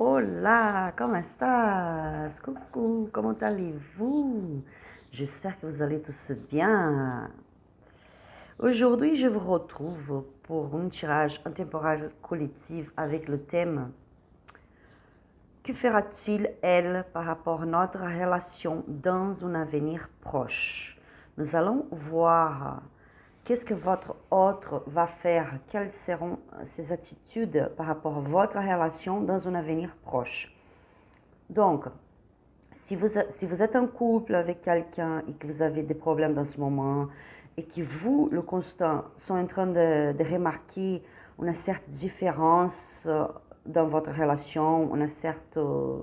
Hola, comment estás? Coucou, comment allez-vous? J'espère que vous allez tous bien. Aujourd'hui, je vous retrouve pour un tirage intemporel collectif avec le thème que fera-t-il, elle, par rapport à notre relation dans un avenir proche? Nous allons voir qu'est-ce que votre autre va faire, quelles seront ses attitudes par rapport à votre relation dans un avenir proche. Donc, si vous êtes en couple avec quelqu'un et que vous avez des problèmes dans ce moment et que vous, le constant, sont en train de remarquer une certaine différence dans votre relation, une certaine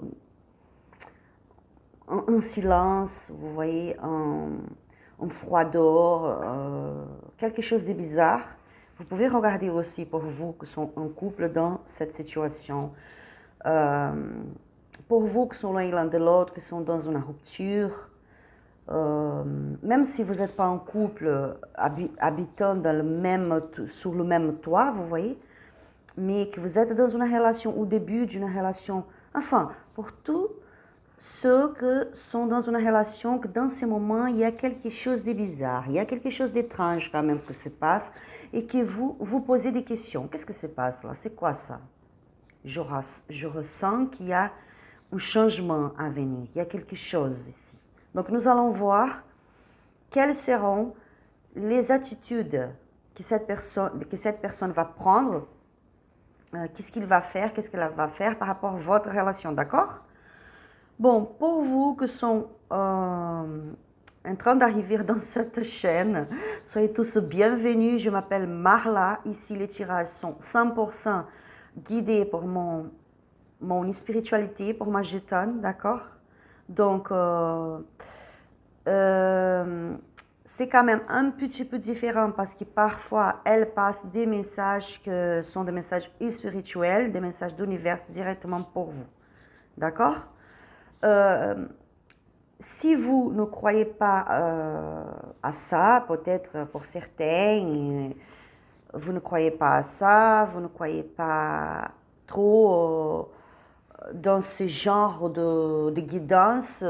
un silence, vous voyez, un froideur, quelque chose de bizarre, vous pouvez regarder aussi pour vous qui sont en couple dans cette situation. Pour vous qui sont loin l'un de l'autre, qui sont dans une rupture, même si vous n'êtes pas en couple, habitant dans sur le même toit, vous voyez, mais que vous êtes dans une relation, au début d'une relation, enfin, pour tous ceux qui sont dans une relation, que dans ce moment, il y a quelque chose de bizarre, il y a quelque chose d'étrange quand même qui se passe, et que vous posez des questions. Qu'est-ce qui se passe là? C'est quoi ça? Je ressens qu'il y a un changement à venir, il y a quelque chose ici. Donc nous allons voir quelles seront les attitudes que cette personne va prendre, qu'est-ce qu'il va faire, qu'est-ce qu'elle va faire par rapport à votre relation, d'accord? Bon, pour vous qui sont en train d'arriver dans cette chaîne, soyez tous bienvenus. Je m'appelle Marla. Ici, les tirages sont 100% guidés pour mon spiritualité, pour ma gitane, d'accord? Donc, c'est quand même un petit peu différent parce que parfois, elle passe des messages qui sont des messages spirituels, des messages d'univers directement pour vous, d'accord? Si vous ne croyez pas à ça, peut-être pour certains, vous ne croyez pas à ça, vous ne croyez pas trop dans ce genre de guidance,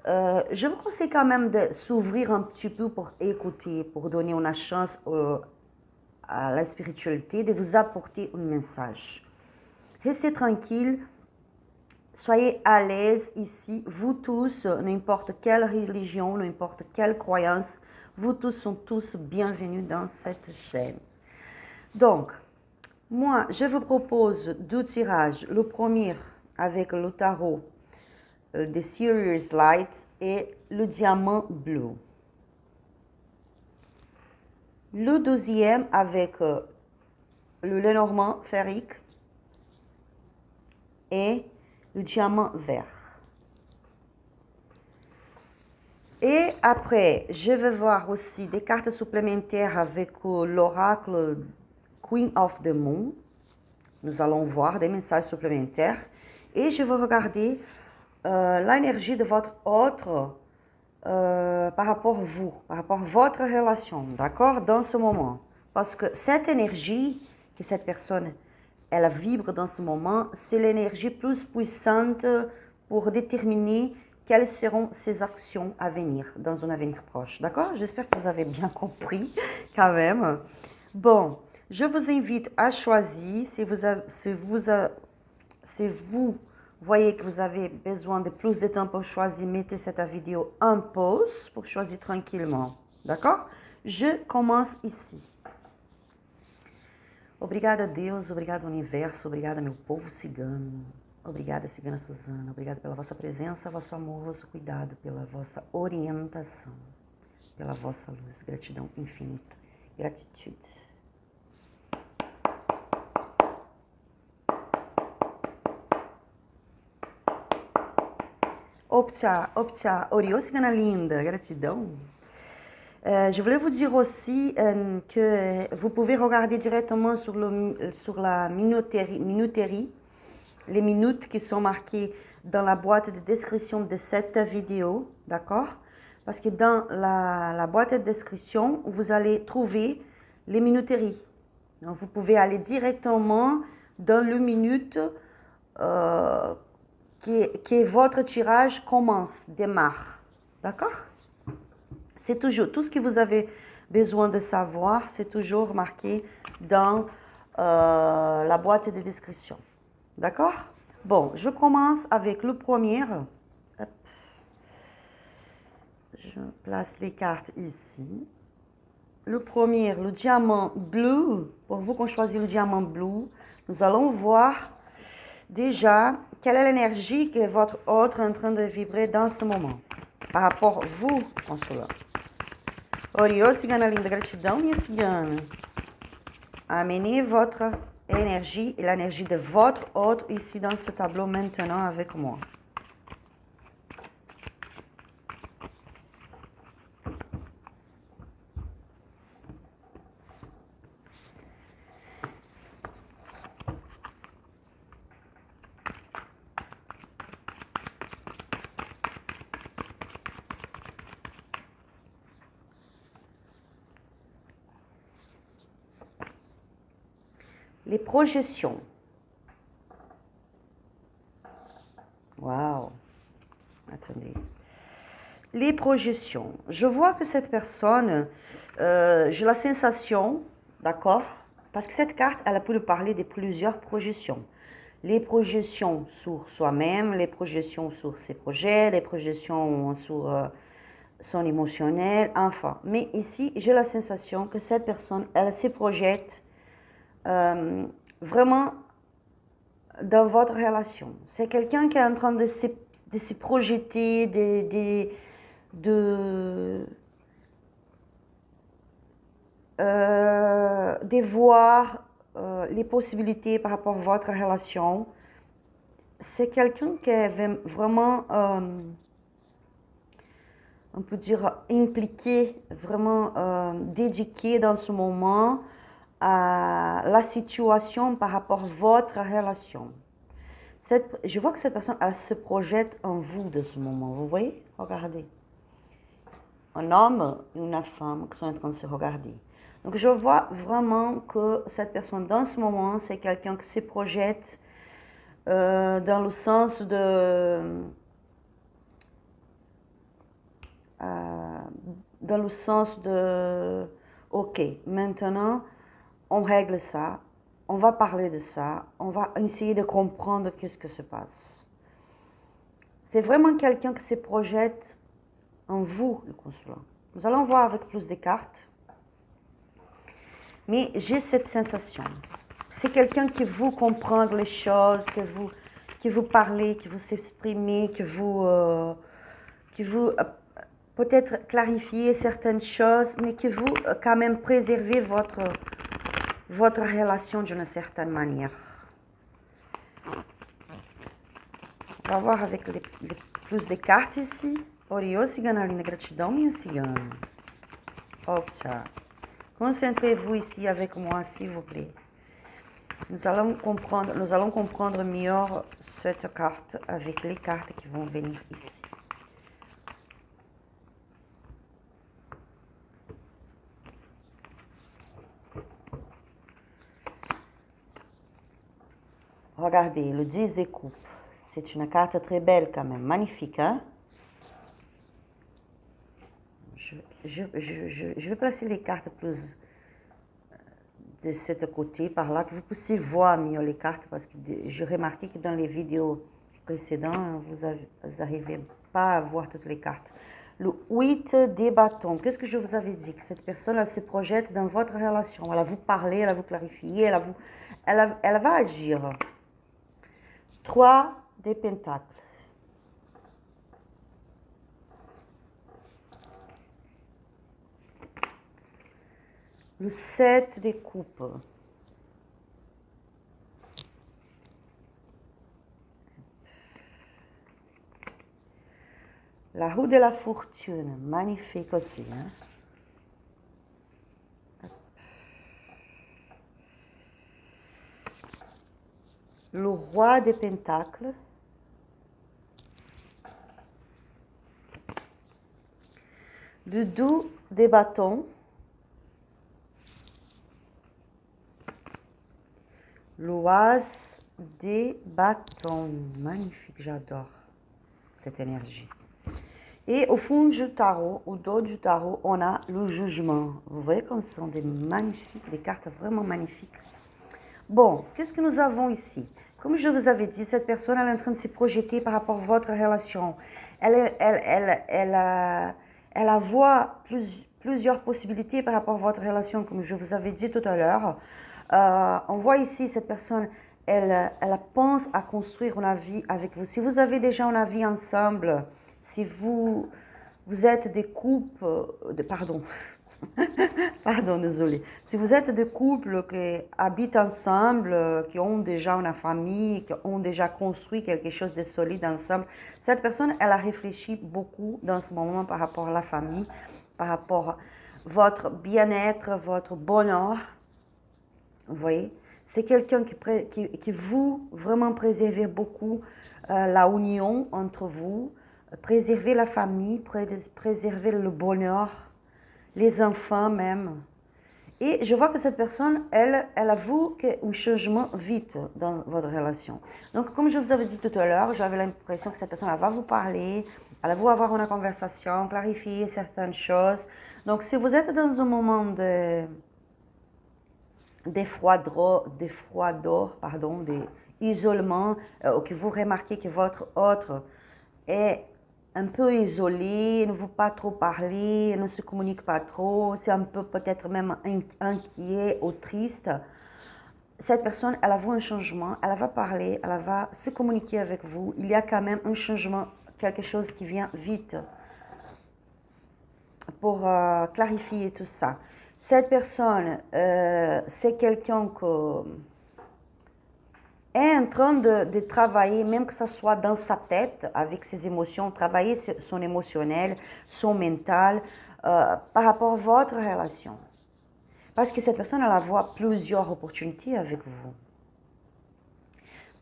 je vous conseille quand même de s'ouvrir un petit peu pour écouter, pour donner une chance à la spiritualité de vous apporter un message. Restez tranquille. Soyez à l'aise ici, vous tous, n'importe quelle religion, n'importe quelle croyance, vous tous sont tous bienvenus dans cette chaîne. Donc, moi, je vous propose deux tirages. Le premier avec le tarot de Sirius Light et le diamant bleu. Le deuxième avec le Lenormand ferrique et le diamant vert. Et après, je vais voir aussi des cartes supplémentaires avec l'oracle Queen of the Moon. Nous allons voir des messages supplémentaires. Et je vais regarder l'énergie de votre autre par rapport à vous, par rapport à votre relation, d'accord, dans ce moment. Parce que cette énergie que cette personne, elle vibre dans ce moment, c'est l'énergie plus puissante pour déterminer quelles seront ses actions à venir, dans un avenir proche, d'accord? J'espère que vous avez bien compris, quand même. Bon, je vous invite à choisir, si vous voyez que vous avez besoin de plus de temps pour choisir, mettez cette vidéo en pause pour choisir tranquillement, d'accord? Je commence ici. Obrigada, Deus, obrigada, Universo, obrigada, meu povo cigano. Obrigada, Cigana Suzana. Obrigada pela vossa presença, vosso amor, vosso cuidado, pela vossa orientação, pela vossa luz. Gratidão infinita. Gratitude. Optia, Oriô, Cigana linda. Gratidão. Je voulais vous dire aussi que vous pouvez regarder directement sur la minuterie, les minutes qui sont marquées dans la boîte de description de cette vidéo, d'accord? Parce que dans la boîte de description, vous allez trouver les minuteries. Donc, vous pouvez aller directement dans le minute que votre tirage commence, démarre. D'accord? C'est toujours, tout ce que vous avez besoin de savoir, c'est toujours marqué dans la boîte de description. D'accord? Bon, je commence avec le premier. Hop. Je place les cartes ici. Le premier, le diamant bleu. Pour vous qu'on choisit le diamant bleu, nous allons voir déjà quelle est l'énergie que votre autre est en train de vibrer dans ce moment. Par rapport à vous, consultant. Oriô, cigana linda, gratidão, minha cigana. Amenez votre énergie et l'énergie de votre autre ici dans ce tableau maintenant avec moi. Les projections. Waouh. Attendez. Les projections. Je vois que cette personne, j'ai la sensation, d'accord? Parce que cette carte, elle a pu parler de plusieurs projections. Les projections sur soi-même, les projections sur ses projets, les projections sur son émotionnel, enfin. Mais ici, j'ai la sensation que cette personne, elle se projette vraiment dans votre relation. C'est quelqu'un qui est en train de se projeter, de voir les possibilités par rapport à votre relation. C'est quelqu'un qui est vraiment, on peut dire, impliqué, vraiment dédié dans ce moment à la situation par rapport à votre relation. Je vois que cette personne, elle se projette en vous de ce moment. Vous voyez? Regardez. Un homme et une femme qui sont en train de se regarder. Donc, je vois vraiment que cette personne, dans ce moment, c'est quelqu'un qui se projette dans le sens de... OK, maintenant, on règle ça, on va parler de ça, on va essayer de comprendre qu'est-ce que se passe. C'est vraiment quelqu'un qui se projette en vous, le consulat. Nous allons voir avec plus de cartes. Mais j'ai cette sensation. C'est quelqu'un qui vous comprend les choses, que vous parlez, que vous exprimez, que vous peut-être clarifiez certaines choses, mais que vous quand même préservez votre relation d'une certaine manière. On va voir avec les plus de cartes ici. Oriô, cigana linda, gratidão, minha cigana. Opa. Concentrez-vous ici avec moi, s'il vous plaît. Nous allons comprendre mieux cette carte avec les cartes qui vont venir ici. Regardez, le 10 de coupe. C'est une carte très belle quand même, magnifique, hein? Je vais placer les cartes plus de ce côté, par là, que vous puissiez voir mieux les cartes, parce que j'ai remarqué que dans les vidéos précédentes, vous n'arrivez pas à voir toutes les cartes. Le 8 des bâtons, qu'est-ce que je vous avais dit? Que cette personne, elle se projette dans votre relation, elle va vous parler, elle va vous clarifier, elle va agir. 3 des pentacles. Le 7 des coupes. La roue de la fortune, magnifique aussi. Hein? Le roi des pentacles. Le 2 des bâtons. L'oise des bâtons. Magnifique, j'adore cette énergie. Et au fond du tarot, au dos du tarot, on a le jugement. Vous voyez comme ce sont des magnifiques, des cartes vraiment magnifiques. Bon, qu'est-ce que nous avons ici? Comme je vous avais dit, cette personne elle est en train de se projeter par rapport à votre relation. Elle voit plusieurs possibilités par rapport à votre relation, comme je vous avais dit tout à l'heure. On voit ici cette personne, elle pense à construire une vie avec vous. Si vous avez déjà une vie ensemble, si vous êtes des couples, pardon, pardon, désolé. Si vous êtes des couples qui habitent ensemble, qui ont déjà une famille, qui ont déjà construit quelque chose de solide ensemble, cette personne, elle a réfléchi beaucoup dans ce moment par rapport à la famille, par rapport à votre bien-être, votre bonheur. Vous voyez? C'est quelqu'un qui vous vraiment préserver beaucoup la union entre vous, préserver la famille, préserver le bonheur, les enfants même. Et je vois que cette personne, elle avoue un changement vite dans votre relation. Donc, comme je vous avais dit tout à l'heure, j'avais l'impression que cette personne, elle va vous parler, elle va avoir une conversation, clarifier certaines choses. Donc, si vous êtes dans un moment d'effroideur, pardon, d'isolement, que vous remarquez que votre autre est un peu isolé, ne veut pas trop parler, ne se communique pas trop, c'est un peu peut-être même inquiet ou triste, cette personne, elle a vu un changement, elle va parler, elle va se communiquer avec vous. Il y a quand même un changement, quelque chose qui vient vite pour clarifier tout ça. Cette personne, c'est quelqu'un que est en train de travailler, même que ce soit dans sa tête, avec ses émotions, travailler son émotionnel, son mental, par rapport à votre relation. Parce que cette personne, elle voit plusieurs opportunités avec vous.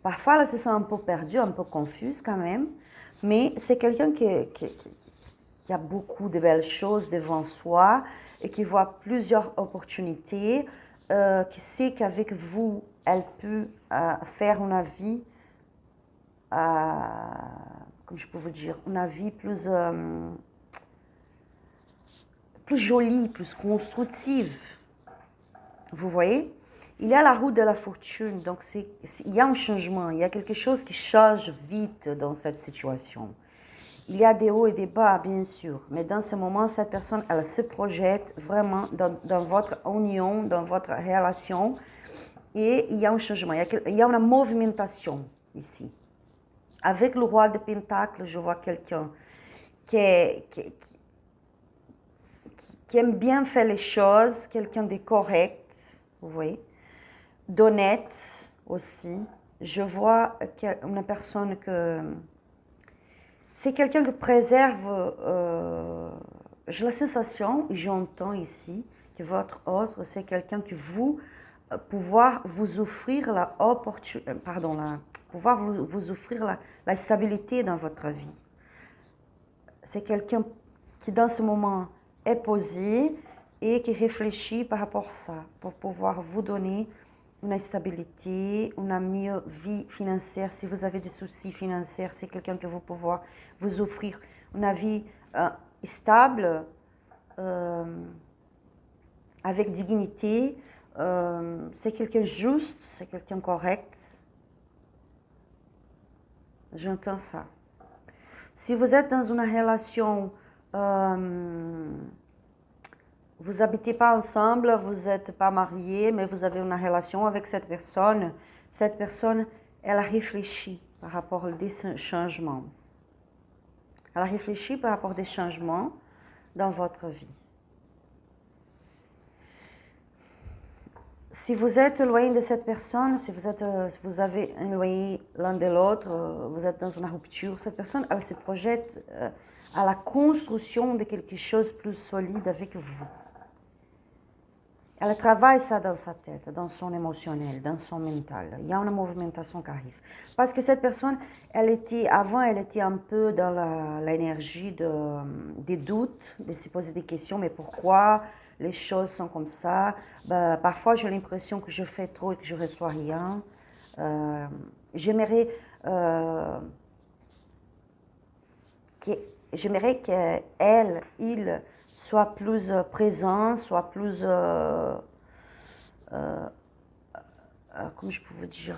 Parfois, elle se sent un peu perdue, un peu confuse quand même, mais c'est quelqu'un qui a beaucoup de belles choses devant soi et qui voit plusieurs opportunités, qui sait qu'avec vous, elle peut faire une vie, comme je peux vous dire, une vie plus jolie, plus constructive. Vous voyez? Il y a la roue de la fortune, donc il y a un changement, il y a quelque chose qui change vite dans cette situation. Il y a des hauts et des bas, bien sûr, mais dans ce moment, cette personne, elle se projette vraiment dans votre union, dans votre relation, et il y a un changement, il y a une movimentation ici. Avec le roi de Pentacle, je vois quelqu'un qui aime bien faire les choses, quelqu'un de correct, vous voyez, d'honnête aussi. Je vois une personne que... C'est quelqu'un qui préserve... j'ai la sensation, et j'entends ici, que votre autre, c'est quelqu'un qui pouvoir vous offrir la opportunité... Pardon, pouvoir vous offrir la stabilité dans votre vie. C'est quelqu'un qui, dans ce moment, est posé et qui réfléchit par rapport à ça, pour pouvoir vous donner une stabilité, une meilleure vie financière. Si vous avez des soucis financiers, c'est quelqu'un qui va pouvoir vous offrir une vie stable, avec dignité. C'est quelqu'un juste, c'est quelqu'un correct. J'entends ça. Si vous êtes dans une relation, vous n'habitez pas ensemble, vous n'êtes pas mariés, mais vous avez une relation avec cette personne, elle a réfléchi par rapport à des changements. Elle a réfléchi par rapport à des changements dans votre vie. Si vous êtes loin de cette personne, si vous avez éloigné l'un de l'autre, vous êtes dans une rupture, cette personne, elle se projette à la construction de quelque chose de plus solide avec vous. Elle travaille ça dans sa tête, dans son émotionnel, dans son mental. Il y a une movimentation qui arrive. Parce que cette personne, avant, elle était un peu dans l'énergie des doutes, de se poser des questions, mais pourquoi les choses sont comme ça? Parfois, j'ai l'impression que je fais trop et que je ne reçois rien. J'aimerais j'aimerais qu'elle, il, soit plus présent, soit plus, comment je peux vous dire,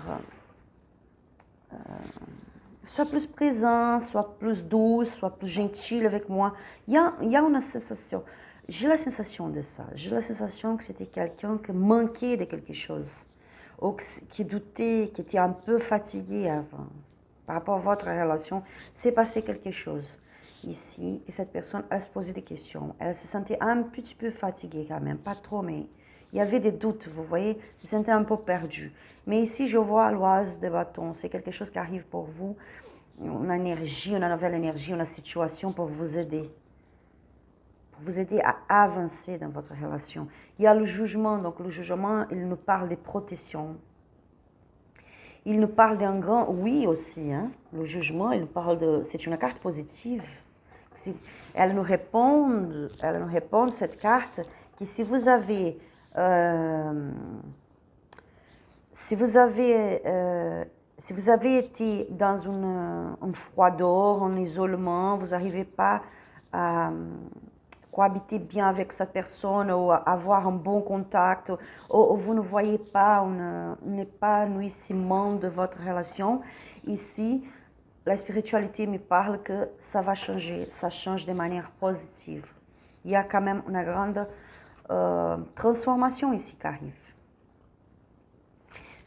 soit plus présent, soit plus douce, soit plus gentil avec moi. Il y a une sensation, j'ai la sensation de ça. J'ai la sensation que c'était quelqu'un qui manquait de quelque chose, ou qui doutait, qui était un peu fatigué avant. Par rapport à votre relation, c'est passé quelque chose ici, et cette personne, elle se posait des questions. Elle se sentait un petit peu fatiguée quand même, pas trop, mais il y avait des doutes, vous voyez, elle se sentait un peu perdue. Mais ici, je vois l'oise de bâton, c'est quelque chose qui arrive pour vous, une énergie, une nouvelle énergie, une situation pour vous aider à avancer dans votre relation. Il y a le jugement, donc le jugement, il nous parle des protections. Il nous parle d'un grand oui aussi, hein? Le jugement, il nous parle de, c'est une carte positive. Elle nous répond cette carte que si vous avez été dans une froideur, un isolement, vous n'arrivez pas à cohabiter bien avec cette personne ou avoir un bon contact, ou vous ne voyez pas un épanouissement de votre relation, ici, la spiritualité me parle que ça va changer, ça change de manière positive. Il y a quand même une grande transformation ici qui arrive.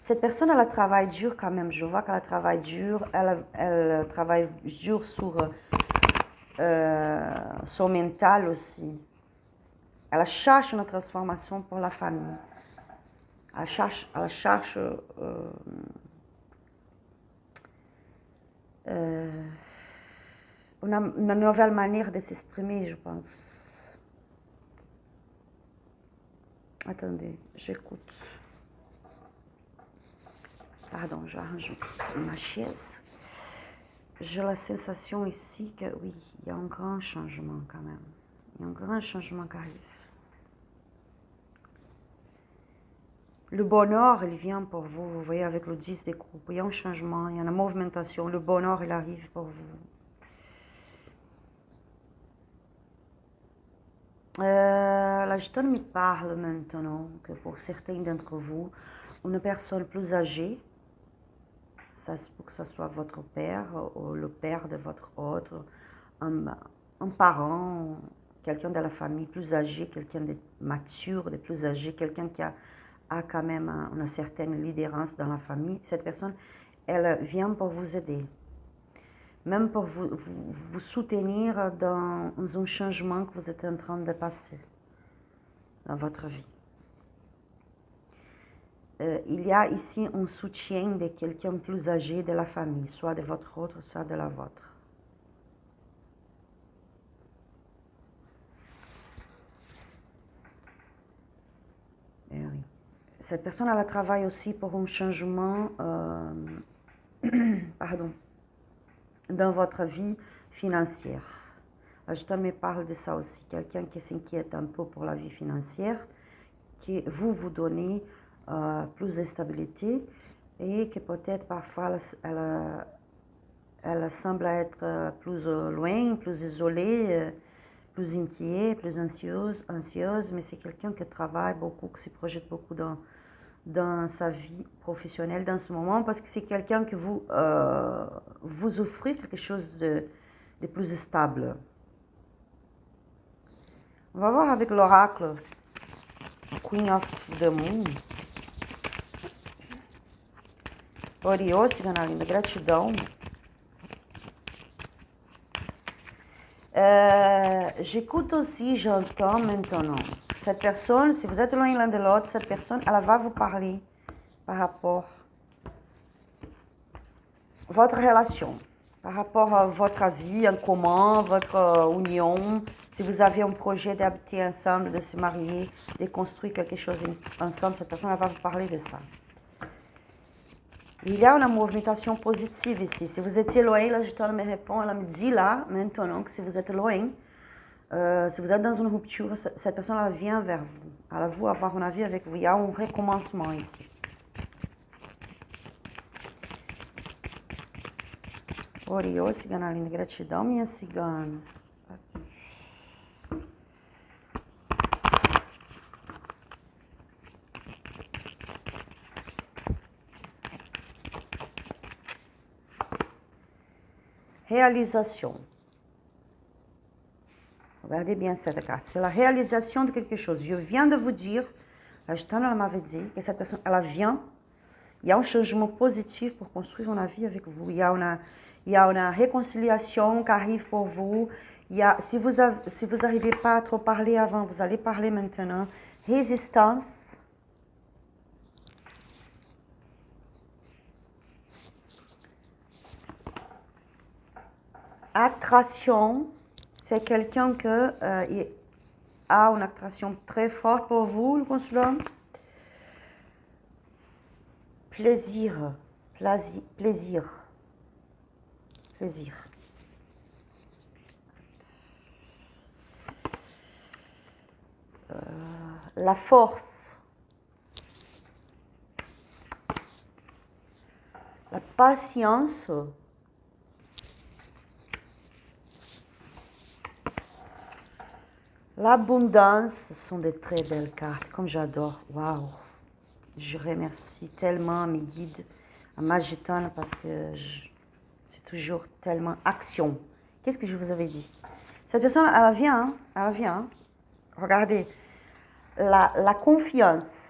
Cette personne, elle travaille dur quand même. Je vois qu'elle travaille dur. Elle travaille dur sur son mental aussi. Elle cherche une transformation pour la famille. Elle cherche une nouvelle manière de s'exprimer, je pense. Attendez, j'écoute. Pardon, j'arrange ma chaise. J'ai la sensation ici que oui, il y a un grand changement quand même. Il y a un grand changement qui arrive. Le bonheur, il vient pour vous, vous voyez, avec le 10 des coupes. Il y a un changement, il y a une movimentation. Le bonheur, il arrive pour vous. La Gitane me parle maintenant que pour certains d'entre vous, une personne plus âgée, ça se peut que ce soit votre père ou le père de votre autre, un parent, quelqu'un de la famille plus âgé, quelqu'un de mature, de plus âgé, quelqu'un qui a quand même une certaine leaderance dans la famille. Cette personne, elle vient pour vous aider, même pour vous soutenir dans un changement que vous êtes en train de passer dans votre vie. Il y a ici un soutien de quelqu'un plus âgé de la famille, soit de votre autre, soit de la vôtre. Et oui. Cette personne, elle travaille aussi pour un changement pardon, dans votre vie financière. Je me parle de ça aussi. Quelqu'un qui s'inquiète un peu pour la vie financière, qui vous donnez plus de stabilité et que peut-être parfois elle semble être plus loin, plus isolée, plus inquiète, plus anxieuse, mais c'est quelqu'un qui travaille beaucoup, qui se projette beaucoup dans sa vie professionnelle dans ce moment, parce que c'est quelqu'un que vous offrez quelque chose de plus stable. On va voir avec l'oracle Queen of the Moon. Oriô, cigana linda, gratidão. J'écoute aussi, j'entends maintenant. Cette personne, si vous êtes loin l'un de l'autre, cette personne, elle va vous parler par rapport à votre relation, par rapport à votre vie en commun, votre union. Si vous avez un projet d'habiter ensemble, de se marier, de construire quelque chose ensemble, cette personne, elle va vous parler de ça. Il y a une movimentation positive ici. Si vous étiez loin, la Gitane me répond, elle me dit là, maintenant, que si vous êtes loin, si vous êtes dans une rupture, cette personne, elle vient vers vous. Elle va avoir une vie avec vous. Il y a un recommencement ici. Oriô, cigana linda, gratidão, minha cigana. Réalisation. Regardez bien cette carte. C'est la réalisation de quelque chose. Je viens de vous dire, la gitane, elle m'avait dit que cette personne, elle vient. Il y a un changement positif pour construire une vie avec vous. Il y a une réconciliation qui arrive pour vous. Si vous n'arrivez pas à trop parler avant, vous allez parler maintenant. Résistance. Attraction. C'est quelqu'un qui a une attraction très forte pour vous, le consulat. Plaisir. La force. La patience. L'abondance, ce sont des très belles cartes, comme j'adore. Waouh! Je remercie tellement mes guides, à ma gitane, parce que c'est toujours tellement action. Qu'est-ce que je vous avais dit? Cette personne, elle vient. Regardez, la confiance.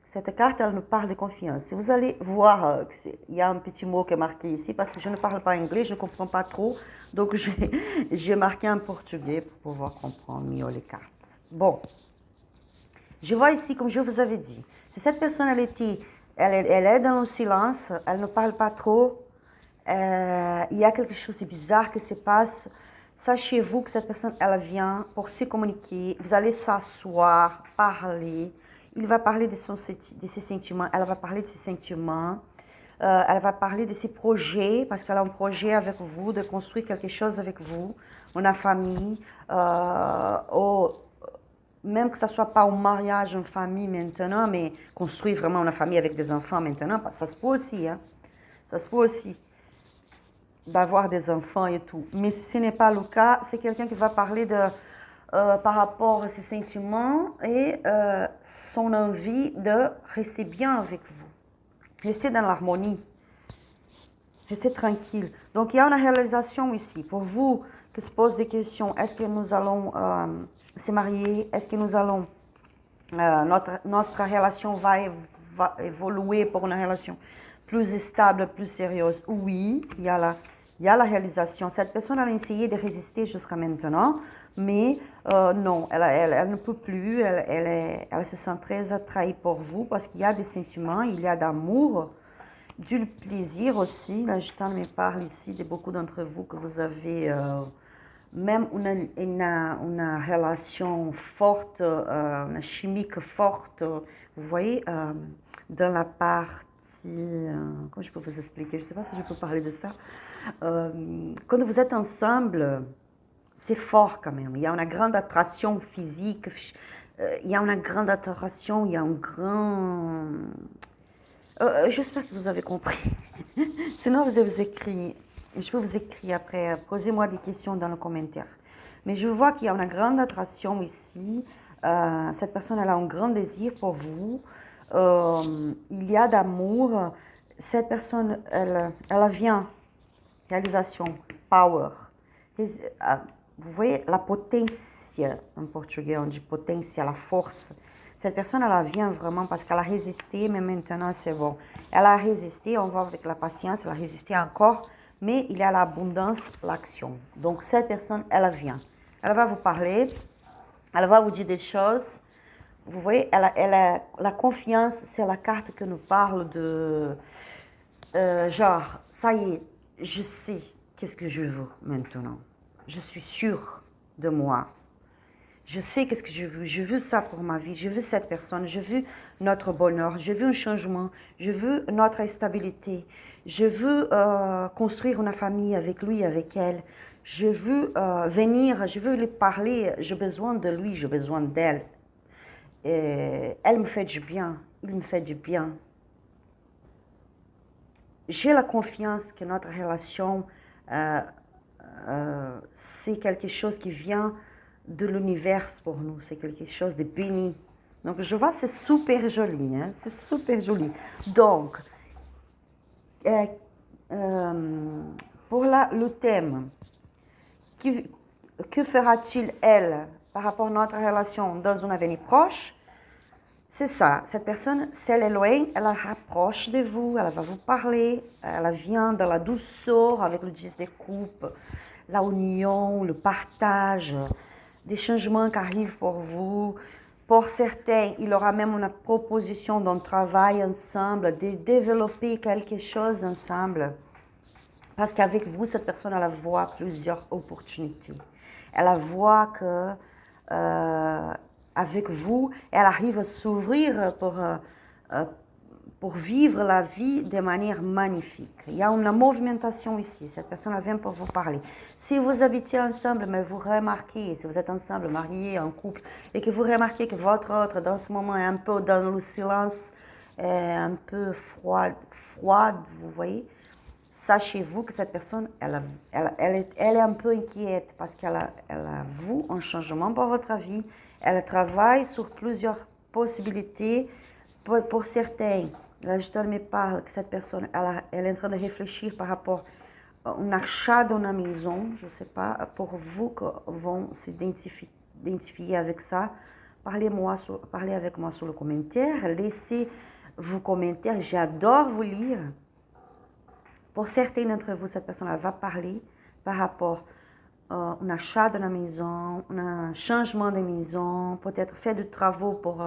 Cette carte, elle nous parle de confiance. Si vous allez voir, il y a un petit mot qui est marqué ici, parce que je ne parle pas anglais, je ne comprends pas trop. Donc, j'ai marqué en portugais pour pouvoir comprendre mieux les cartes. Bon, je vois ici, comme je vous avais dit, si cette personne, elle est dans le silence, elle ne parle pas trop, il y a quelque chose de bizarre qui se passe. Sachez-vous que cette personne, elle vient pour se communiquer. Vous allez s'asseoir, parler. Il va parler de ses sentiments. Elle va parler de ses sentiments. Elle va parler de ses projets, parce qu'elle a un projet avec vous, de construire quelque chose avec vous, une famille, même que ce ne soit pas un mariage, une famille maintenant, mais construire vraiment une famille avec des enfants maintenant, ça se peut aussi, hein? Ça se peut aussi d'avoir des enfants et tout. Mais si ce n'est pas le cas, c'est quelqu'un qui va parler par rapport à ses sentiments et son envie de rester bien avec vous. Rester dans l'harmonie. Rester tranquille. Donc, il y a une réalisation ici. Pour vous qui se posent des questions, est-ce que nous allons se marier? Est-ce que nous allons... notre relation va évoluer pour une relation plus stable, plus sérieuse? Oui, il y a la réalisation. Cette personne a essayé de résister jusqu'à maintenant, mais non, elle ne peut plus. Elle se sent très attrahie pour vous parce qu'il y a des sentiments, il y a d'amour, du plaisir aussi. La gitane me parle ici de beaucoup d'entre vous que vous avez même une relation forte, une chimique forte. Vous voyez, dans la partie... comment je peux vous expliquer? Je ne sais pas si je peux parler de ça. Quand vous êtes ensemble, c'est fort quand même. Il y a une grande attraction physique. Il y a une grande attraction, il y a un grand... j'espère que vous avez compris. Sinon, je peux vous écrire après. Posez-moi des questions dans les commentaires. Mais je vois qu'il y a une grande attraction ici. Cette personne, elle a un grand désir pour vous. Il y a d'amour. Cette personne, elle vient. Réalisation, power. Vous voyez la potence, en portugais, on dit potence, la force. Cette personne, elle vient vraiment parce qu'elle a résisté, mais maintenant c'est bon. Elle a résisté, on va avec la patience, elle a résisté encore, mais il y a l'abondance, l'action. Donc cette personne, elle vient. Elle va vous parler, elle va vous dire des choses. Vous voyez, la confiance, c'est la carte qui nous parle de... genre, ça y est, je sais qu'est-ce que je veux maintenant. Je suis sûre de moi. Je sais qu'est-ce que je veux. Je veux ça pour ma vie. Je veux cette personne. Je veux notre bonheur. Je veux un changement. Je veux notre stabilité. Je veux construire une famille avec lui, avec elle. Je veux venir. Je veux lui parler. J'ai besoin de lui. J'ai besoin d'elle. Elle me fait du bien. Il me fait du bien. J'ai la confiance que notre relation c'est quelque chose qui vient de l'univers pour nous, c'est quelque chose de béni. Donc je vois, c'est super joli, hein? C'est super joli. Donc, pour le thème, que fera-t-il, elle, par rapport à notre relation dans un avenir proche? C'est ça, cette personne, si elle est loin, elle rapproche de vous, elle va vous parler, elle vient dans la douceur avec le 10 de coupe, la union, le partage, des changements qui arrivent pour vous. Pour certains, il aura même une proposition d'un travail ensemble, de développer quelque chose ensemble. Parce qu'avec vous, cette personne, elle voit plusieurs opportunités. Elle voit que avec vous, elle arrive à s'ouvrir pour vivre la vie de manière magnifique. Il y a une movimentation ici. Cette personne vient pour vous parler. Si vous habitez ensemble, mais vous remarquez, si vous êtes ensemble, mariés, en couple, et que vous remarquez que votre autre, dans ce moment, est un peu dans le silence, un peu froide, vous voyez, sachez-vous que cette personne, elle est un peu inquiète parce qu'elle a vu un changement pour votre vie. Elle travaille sur plusieurs possibilités. Pour certains, là, je me parle que cette personne, elle est en train de réfléchir par rapport à un achat d'une maison. Je ne sais pas, pour vous qui vont s'identifier avec ça, parlez avec moi sur le commentaire. Laissez vos commentaires. J'adore vous lire. Pour certains d'entre vous, cette personne va parler par rapport à un achat de la maison, un changement de maison, peut-être faire des travaux pour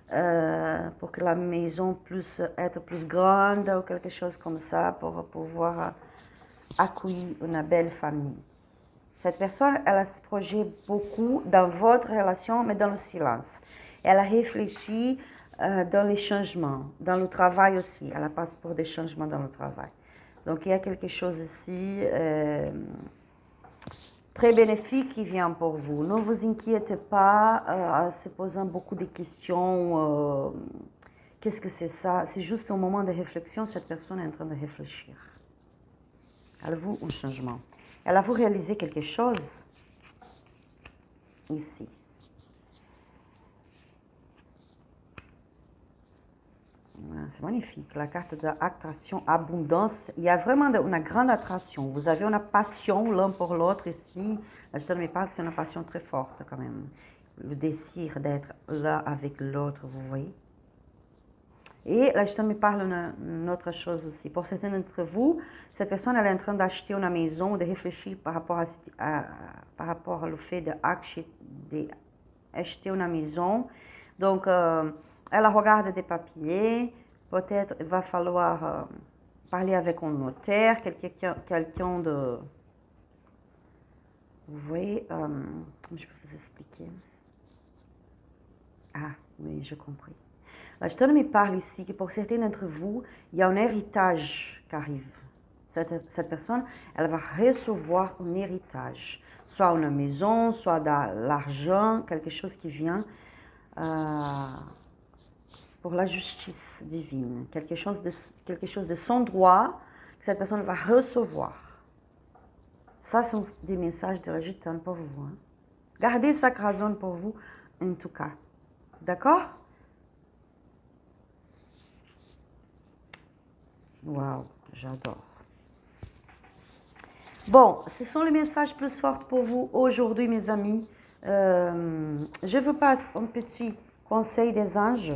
que la maison puisse être plus grande ou quelque chose comme ça, pour pouvoir accueillir une belle famille. Cette personne, elle a ce projet beaucoup dans votre relation, mais dans le silence. Elle a réfléchi dans les changements, dans le travail aussi. Elle passe pour des changements dans le travail. Donc, il y a quelque chose ici très bénéfique qui vient pour vous. Ne vous inquiétez pas en se posant beaucoup de questions. Qu'est-ce que c'est ça? C'est juste un moment de réflexion. Cette personne est en train de réfléchir. Elle a vu un changement. Elle a vu réaliser quelque chose ici. C'est magnifique, la carte d'attraction, abondance. Il y a vraiment une grande attraction. Vous avez une passion l'un pour l'autre ici. Je ne me parle que c'est une passion très forte quand même. Le désir d'être l'un avec l'autre, vous voyez. Et là, je me parle d'une autre chose aussi. Pour certains d'entre vous, cette personne elle est en train d'acheter une maison, de réfléchir par rapport au fait d'acheter une maison. Donc, elle regarde des papiers. Peut-être il va falloir parler avec un notaire, quelqu'un de... Vous voyez, je peux vous expliquer. Ah, oui, je compris. La Gitane me parle ici que pour certains d'entre vous, il y a un héritage qui arrive. Cette personne, elle va recevoir un héritage. Soit une maison, soit de l'argent, quelque chose qui vient pour la justice divine. Quelque chose de son droit que cette personne va recevoir. Ça sont des messages de la Gitane pour vous. Hein. Gardez ça raison pour vous, en tout cas. D'accord? Waouh, j'adore. Bon, ce sont les messages plus forts pour vous aujourd'hui, mes amis. Je vous passe un petit conseil des anges.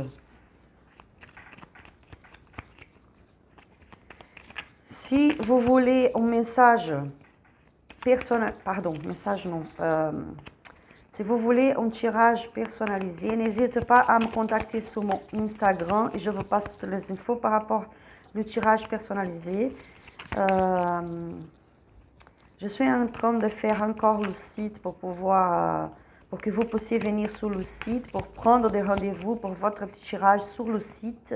Si vous voulez un message personnel, pardon, message non. Si vous voulez un tirage personnalisé, n'hésitez pas à me contacter sur mon Instagram et je vous passe toutes les infos par rapport au tirage personnalisé. Je suis en train de faire encore le site pour que vous puissiez venir sur le site pour prendre des rendez-vous pour votre tirage sur le site.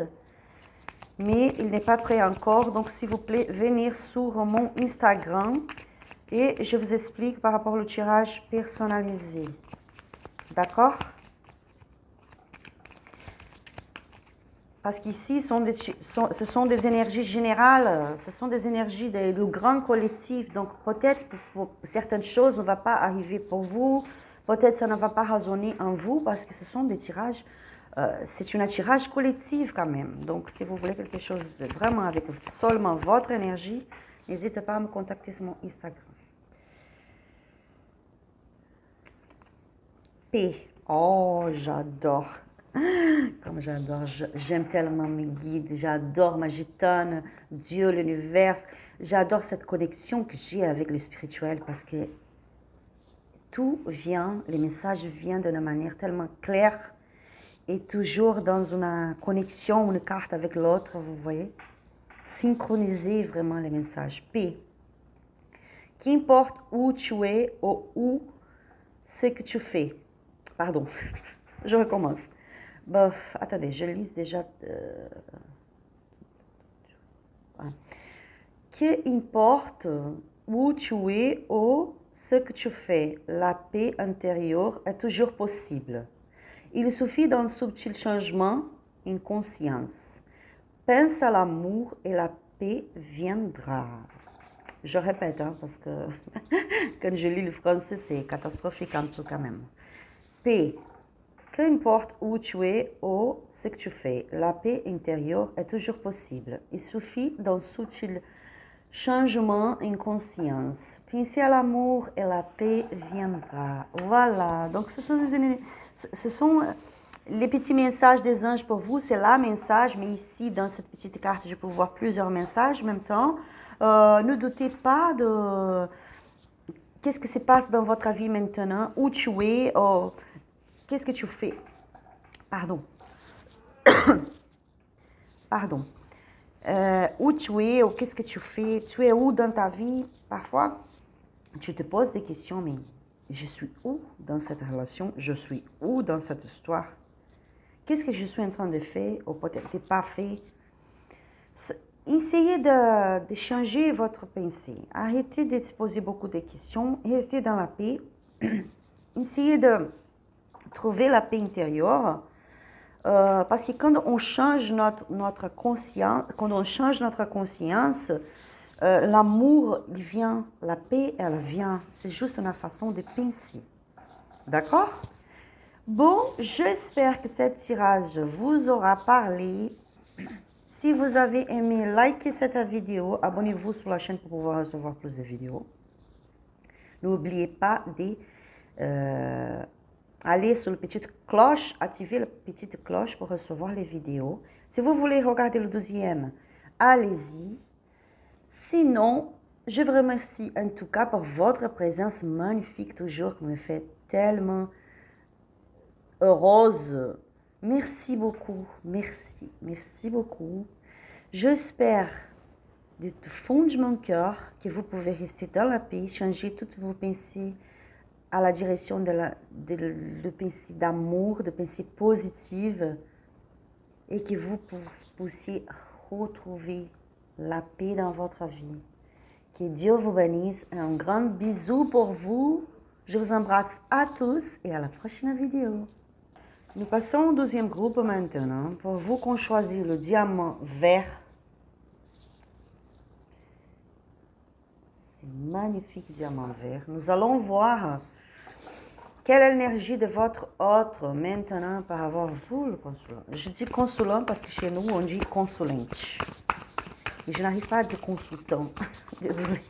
Mais il n'est pas prêt encore, donc s'il vous plaît, venez sur mon Instagram et je vous explique par rapport au tirage personnalisé. D'accord? parce qu'ici, ce sont des énergies générales, ce sont des énergies du grand collectif. Donc, peut-être que pour certaines choses ne vont pas arriver pour vous, peut-être ça ne va pas résonner en vous, parce que ce sont des tirages, c'est un tirage collectif quand même. Donc, si vous voulez quelque chose vraiment avec seulement votre énergie, n'hésitez pas à me contacter sur mon Instagram. P. Oh, j'adore. Comme j'adore, j'aime tellement mes guides, j'adore ma gitane, Dieu, l'univers. J'adore cette connexion que j'ai avec le spirituel parce que tout vient, les messages viennent d'une manière tellement claire et toujours dans une connexion, une carte avec l'autre, vous voyez. Synchroniser vraiment les messages. P. Qu'importe où tu es ou où ce que tu fais. Pardon, je recommence. Bof, attendez, je lis déjà. Qu'importe où tu es ou ce que tu fais, la paix intérieure est toujours possible. Il suffit d'un subtil changement en conscience. Pense à l'amour et la paix viendra. Je répète, hein, parce que quand je lis le français, c'est catastrophique un peu quand même. Paix. Qu'importe où tu es ou ce que tu fais, la paix intérieure est toujours possible. Il suffit d'un subtil changement en conscience. Pensez à l'amour et la paix viendra. Voilà. Donc, ce sont les petits messages des anges pour vous. C'est la message, mais ici, dans cette petite carte, je peux voir plusieurs messages en même temps. Ne doutez pas de qu'est-ce qui se passe dans votre vie maintenant, où tu es, qu'est-ce que tu fais. Pardon. Pardon. Où tu es, ou qu'est-ce que tu fais, tu es où dans ta vie. Parfois, tu te poses des questions, mais je suis où dans cette relation, je suis où dans cette histoire, qu'est-ce que je suis en train de faire, ou peut-être pas fait. Essayez de changer votre pensée, arrêtez de se poser beaucoup de questions, restez dans la paix, essayez de trouver la paix intérieure. Parce que quand on change notre conscience, l'amour il vient, la paix elle vient. C'est juste une façon de penser. D'accord? Bon, j'espère que cette tirage vous aura parlé. Si vous avez aimé, likez cette vidéo, abonnez-vous sur la chaîne pour pouvoir recevoir plus de vidéos. N'oubliez pas de aller sur la petite cloche, activer la petite cloche pour recevoir les vidéos. Si vous voulez regarder le deuxième, allez-y. Sinon, je vous remercie en tout cas pour votre présence magnifique toujours, qui me fait tellement heureuse. Merci beaucoup, merci beaucoup. J'espère du fond de mon cœur que vous pouvez rester dans la paix, changer toutes vos pensées à la direction de pensée d'amour, de pensée positive, et que vous puissiez retrouver la paix dans votre vie. Que Dieu vous bénisse. Un grand bisou pour vous. Je vous embrasse à tous et à la prochaine vidéo. Nous passons au deuxième groupe maintenant. Pour vous qu'on choisit le diamant vert. C'est magnifique diamant vert. Nous allons voir quelle est l'énergie de votre autre maintenant par avoir vous le consulant. Je dis consulant parce que chez nous on dit consulente. Et je n'arrive pas à dire consultant. Désolée.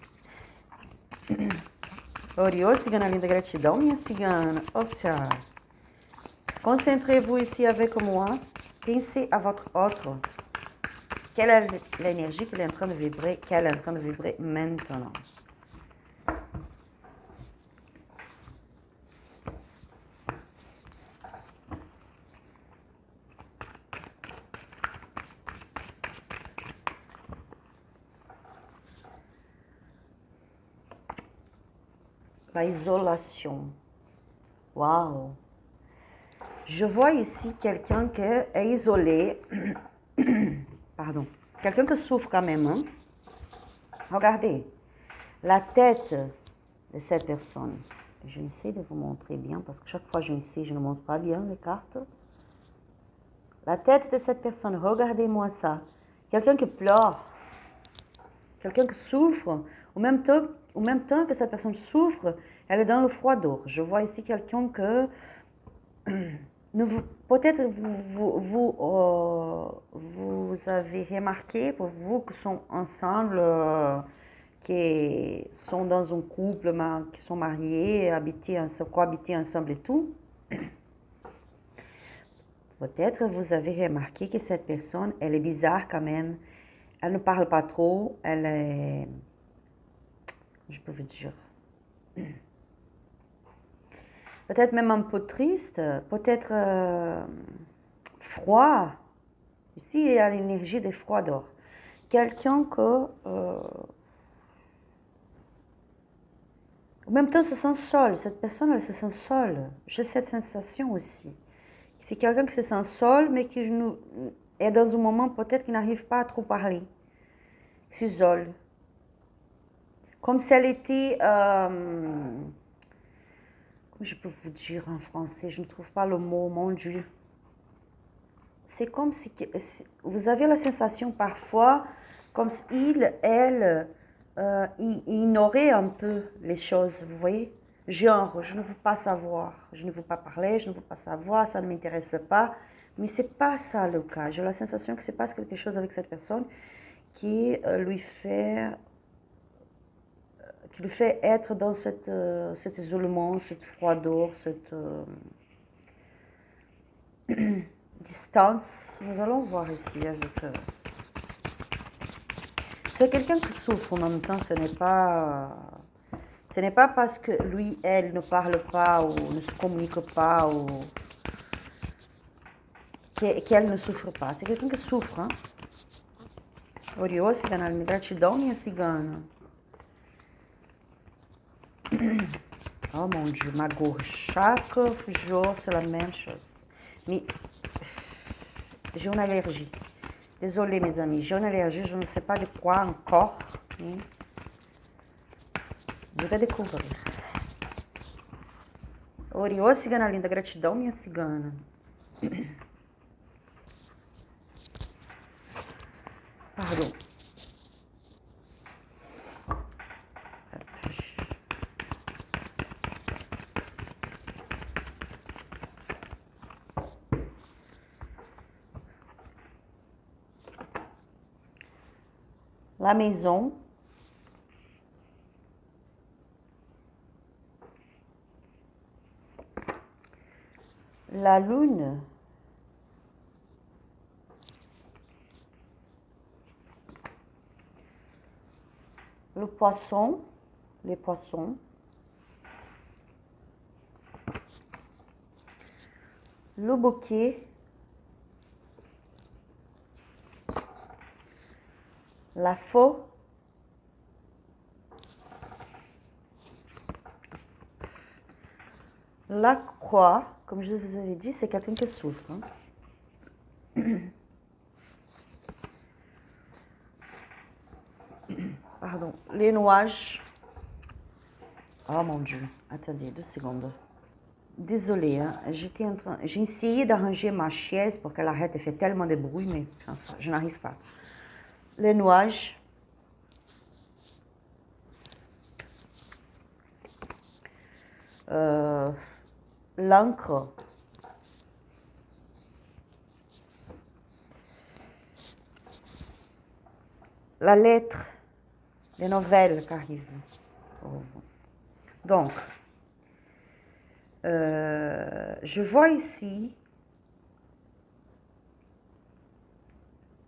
Oriô, cigana linda, gratidão, minha cigana. Oh, tchau. Concentrez-vous ici avec moi. Pensez à votre autre. Quelle est l'énergie qu'elle est en train de vibrer, qu'elle est en train de vibrer maintenant. La isolation. Waouh! Je vois ici quelqu'un qui est isolé. Pardon. Quelqu'un qui souffre quand même. Hein? Regardez. La tête de cette personne. Je vais essayer de vous montrer bien parce que chaque fois que je ne montre pas bien les cartes. La tête de cette personne, regardez-moi ça. Quelqu'un qui pleure, quelqu'un qui souffre, au même temps que cette personne souffre, elle est dans le froid d'or. Je vois ici quelqu'un que peut-être vous avez remarqué, pour vous qui sont ensemble, qui sont dans un couple, qui sont mariés, cohabiter ensemble et tout, peut-être vous avez remarqué que cette personne, elle est bizarre quand même. Elle ne parle pas trop, elle est, je peux vous dire, peut-être même un peu triste, peut-être froid. Ici, il y a l'énergie des froideurs. Quelqu'un que, en même temps, se sent seul. Cette personne, elle se sent seule. J'ai cette sensation aussi. C'est quelqu'un qui se sent seul, mais qui est dans un moment peut-être qu'il n'arrive pas à trop parler. Qui s'isole. Comme si elle était... comment je peux vous dire en français? Je ne trouve pas le mot, mon Dieu. C'est comme si... Vous avez la sensation parfois, comme s'il, elle, ignorait un peu les choses, vous voyez? Genre, je ne veux pas savoir, je ne veux pas parler, je ne veux pas savoir, ça ne m'intéresse pas. Mais c'est pas ça le cas. J'ai la sensation que se passe quelque chose avec cette personne qui lui fait être dans cet isolement, cette froideur, cette distance. Nous allons voir ici avec... C'est quelqu'un qui souffre en même temps, ce n'est pas parce que lui, elle ne parle pas ou ne se communique pas ou qu'elle ne souffre pas. C'est quelqu'un qui souffre, hein? Oriô, cigana, gratidão, minha cigana. Oh mon Dieu, ma gauche. Chaque jour, c'est la même chose. Mais j'ai une allergie. Désolée, mes amis, j'ai une allergie, je ne sais pas de quoi encore. Mais je vais découvrir. Oriô, cigana linda, gratidão, minha cigana. Pardon. La maison. La lune. Le poisson. Les poissons. Le bouquet. La faux. La croix, comme je vous avais dit, c'est quelqu'un qui souffre. Hein. Pardon. Les nuages. Oh mon Dieu. Attendez, 2 secondes. Désolée, hein. J'ai essayé d'arranger ma chaise pour qu'elle arrête de faire tellement de bruit, mais enfin, je n'arrive pas. Les nuages. L'encre. La lettre. Les nouvelles qui arrivent. Donc, je vois ici,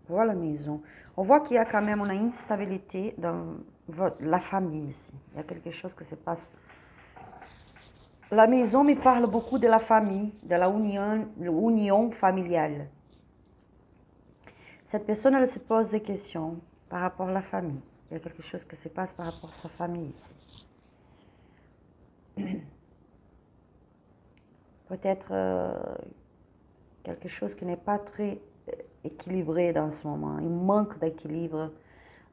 voilà la maison. On voit qu'il y a quand même une instabilité dans la famille ici. Il y a quelque chose qui se passe. La maison me parle beaucoup de la famille, de la union familiale. Cette personne, elle se pose des questions par rapport à la famille. Il y a quelque chose qui se passe par rapport à sa famille ici. Peut-être quelque chose qui n'est pas très équilibré dans ce moment. Un manque d'équilibre,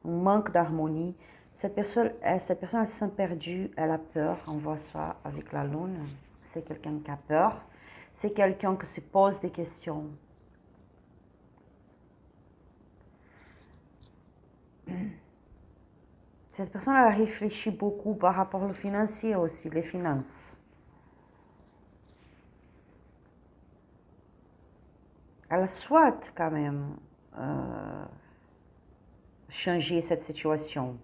un manque d'harmonie. Cette personne, elle se sent perdue, elle a peur. On voit ça avec la lune. C'est quelqu'un qui a peur. C'est quelqu'un qui se pose des questions. Cette personne, elle a réfléchi beaucoup par rapport au financier aussi, les finances. Elle souhaite quand même changer cette situation.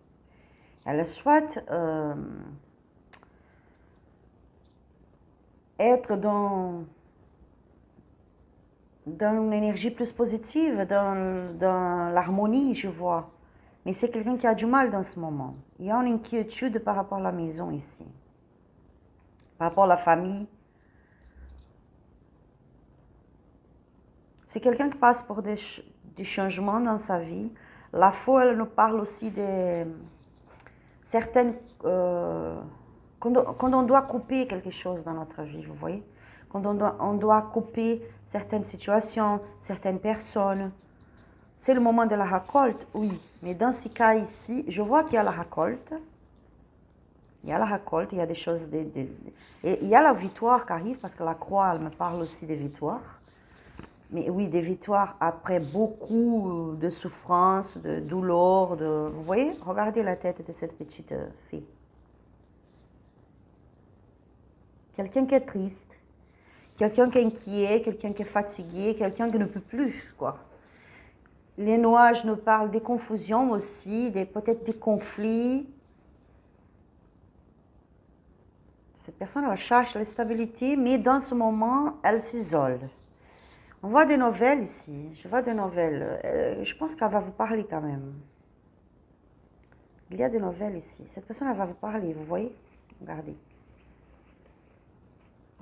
Elle souhaite être dans une énergie plus positive, dans l'harmonie, je vois. Mais c'est quelqu'un qui a du mal dans ce moment. Il y a une inquiétude par rapport à la maison ici. Par rapport à la famille. C'est quelqu'un qui passe pour des changements dans sa vie. La foi, elle nous parle aussi de certaines... quand on doit couper quelque chose dans notre vie, vous voyez? Quand on doit couper certaines situations, certaines personnes. C'est le moment de la récolte, oui. Mais dans ces cas ici, je vois qu'il y a la récolte. Il y a la récolte, il y a des choses... Et il y a la victoire qui arrive, parce que la croix, elle me parle aussi des victoires. Mais oui, des victoires après beaucoup de souffrance, de douleur. Vous voyez, regardez la tête de cette petite fille. Quelqu'un qui est triste, quelqu'un qui est inquiet, quelqu'un qui est fatigué, quelqu'un qui ne peut plus, quoi. Les nuages nous parlent des confusions aussi, peut-être des conflits. Cette personne, elle cherche la stabilité, mais dans ce moment, elle s'isole. On voit des nouvelles ici. Je vois des nouvelles. Je pense qu'elle va vous parler quand même. Il y a des nouvelles ici. Cette personne, elle va vous parler, vous voyez? Regardez.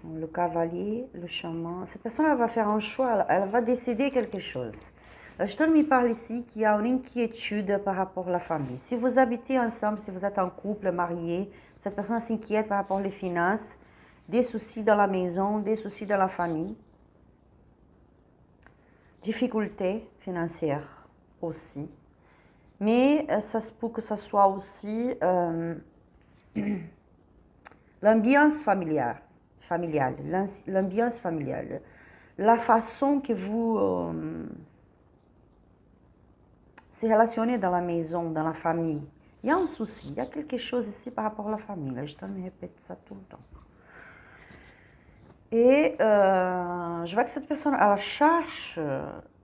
Le cavalier, le chaman. Cette personne, elle va faire un choix. Elle va décider quelque chose. Je te me parle ici qu'il y a une inquiétude par rapport à la famille. Si vous habitez ensemble, si vous êtes en couple, marié, cette personne s'inquiète par rapport aux finances, des soucis dans la maison, des soucis dans la famille. Difficultés financières aussi. Mais ça se peut que ce soit aussi l'ambiance familiale, l'ambiance familiale, la façon que vous se relationnez dans la maison, dans la famille. Il y a un souci, il y a quelque chose ici par rapport à la famille. Là, je te répète ça tout le temps. Et je vois que cette personne, elle cherche,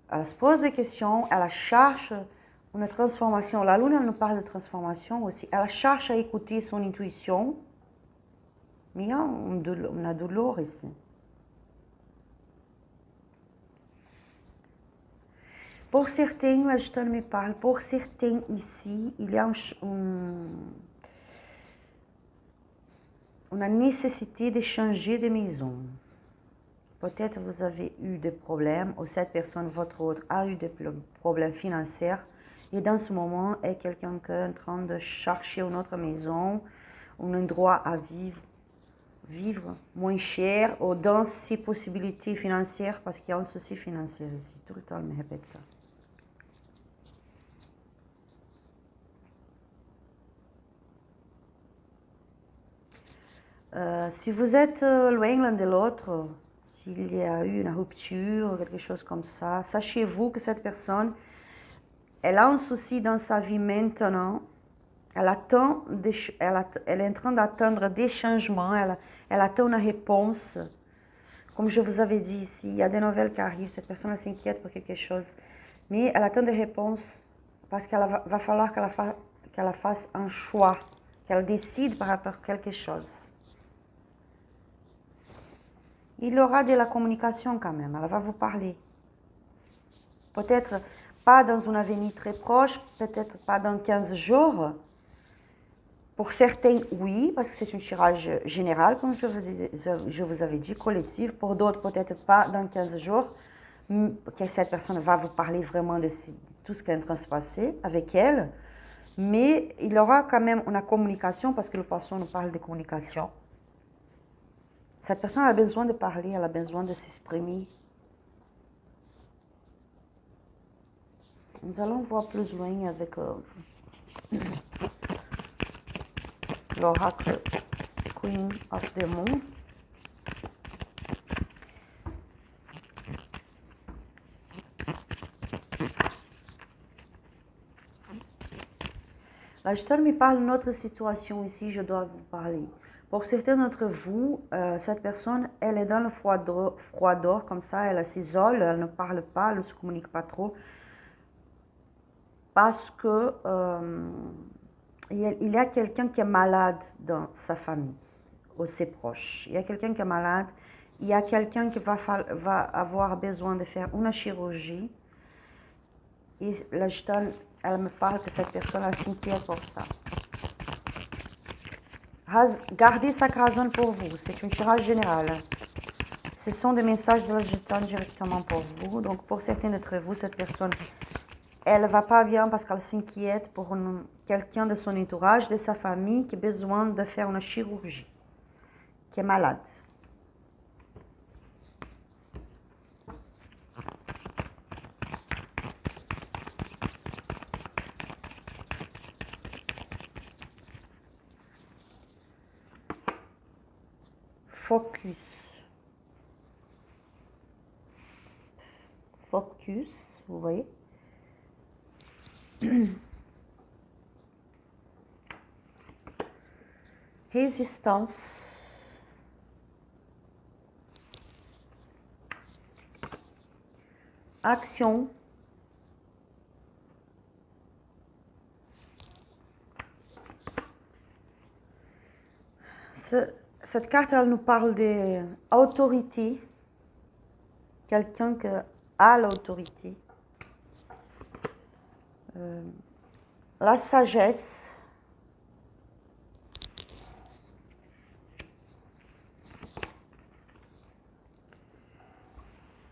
elle se pose des questions, elle cherche une transformation. La lune, elle nous parle de transformation aussi. Elle cherche à écouter son intuition. Mais il y a une douleur ici. Pour certains, là, je me parle, pour certains ici, il y a une nécessité de changer de maison. Peut-être vous avez eu des problèmes, ou cette personne, votre autre, a eu des problèmes financiers. Et dans ce moment, est quelqu'un qui est en train de chercher une autre maison, un endroit à vivre moins cher, ou dans ses possibilités financières, parce qu'il y a un souci financier ici. Tout le temps, je me répète ça. Si vous êtes loin l'un de l'autre, s'il y a eu une rupture, quelque chose comme ça, sachez-vous que cette personne, elle a un souci dans sa vie maintenant. Elle est en train d'attendre des changements, elle attend une réponse. Comme je vous avais dit ici, il y a des nouvelles qui arrivent, cette personne s'inquiète pour quelque chose. Mais elle attend des réponses parce qu'il va falloir qu'elle fasse un choix, qu'elle décide par rapport à quelque chose. Il y aura de la communication quand même, elle va vous parler. Peut-être pas dans un avenir très proche, peut-être pas dans 15 jours. Pour certains, oui, parce que c'est un tirage général, comme je vous avais dit, collectif. Pour d'autres, peut-être pas dans 15 jours, que cette personne va vous parler vraiment de tout ce qui est en train de se passer avec elle. Mais il y aura quand même une communication, parce que le poisson nous parle de communication. Cette personne a besoin de parler, elle a besoin de s'exprimer. Nous allons voir plus loin avec l'oracle Queen of the Moon. La Gestalt me parle d'une autre situation ici, je dois vous parler. Pour certains d'entre vous, cette personne, elle est dans le froideur, comme ça, elle s'isole, elle ne parle pas, elle ne se communique pas trop, parce que il y a quelqu'un qui est malade dans sa famille, ou ses proches. Il y a quelqu'un qui est malade, il y a quelqu'un qui va avoir besoin de faire une chirurgie, et la Gestalt, elle me parle que cette personne, elle s'inquiète pour ça. Gardez chaque raison pour vous, c'est un tirage général. Ce sont des messages de la Gestalt directement pour vous. Donc pour certains d'entre vous, cette personne, elle ne va pas bien parce qu'elle s'inquiète pour quelqu'un de son entourage, de sa famille, qui a besoin de faire une chirurgie, qui est malade. Focus. Focus, vous voyez? Résistance. Action. Cette carte, elle nous parle d'autorité. Quelqu'un qui a l'autorité. La sagesse.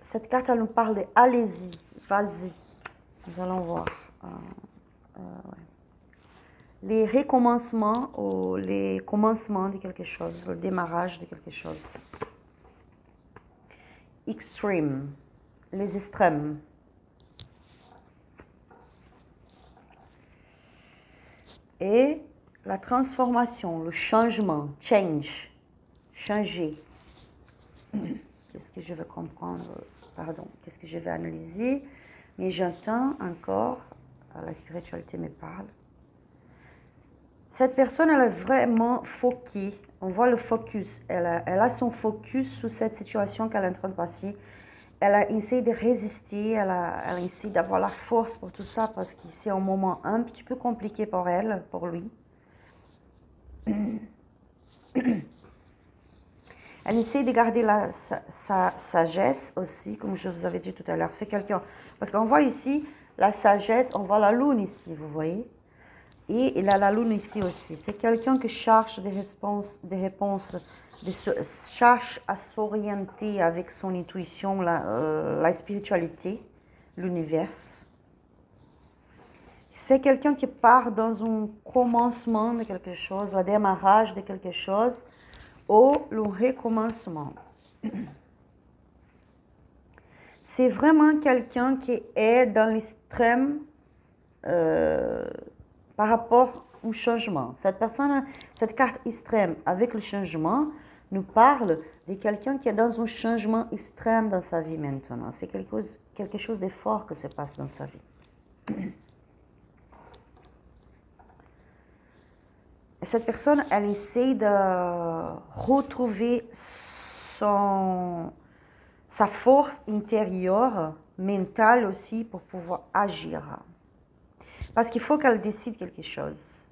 Cette carte, elle nous parle de allez-y, vas-y. Nous allons voir. Ouais. Les recommencements ou les commencements de quelque chose, le démarrage de quelque chose. Extreme, les extrêmes. Et la transformation, le changement, change, changer. Qu'est-ce que je veux comprendre? Pardon, qu'est-ce que je vais analyser? Mais j'entends encore, la spiritualité me parle. Cette personne, elle est vraiment focusée. On voit le focus. Elle a son focus sur cette situation qu'elle est en train de passer. Elle a essayé de résister, elle a essayé d'avoir la force pour tout ça parce que c'est un moment un petit peu compliqué pour elle, pour lui. Elle essaie de garder sa sagesse aussi, comme je vous avais dit tout à l'heure. C'est quelqu'un, parce qu'on voit ici la sagesse, on voit la lune ici, vous voyez. Et il a la lune ici aussi. C'est quelqu'un qui cherche des réponses, cherche à s'orienter avec son intuition, la spiritualité, l'univers. C'est quelqu'un qui part dans un commencement de quelque chose, le démarrage de quelque chose, ou le recommencement. C'est vraiment quelqu'un qui est dans l'extrême par rapport au changement. Cette personne, cette carte extrême avec le changement nous parle de quelqu'un qui est dans un changement extrême dans sa vie maintenant. C'est quelque chose de fort qui se passe dans sa vie. Et cette personne, elle essaie de retrouver sa force intérieure, mentale aussi, pour pouvoir agir. Parce qu'il faut qu'elle décide quelque chose.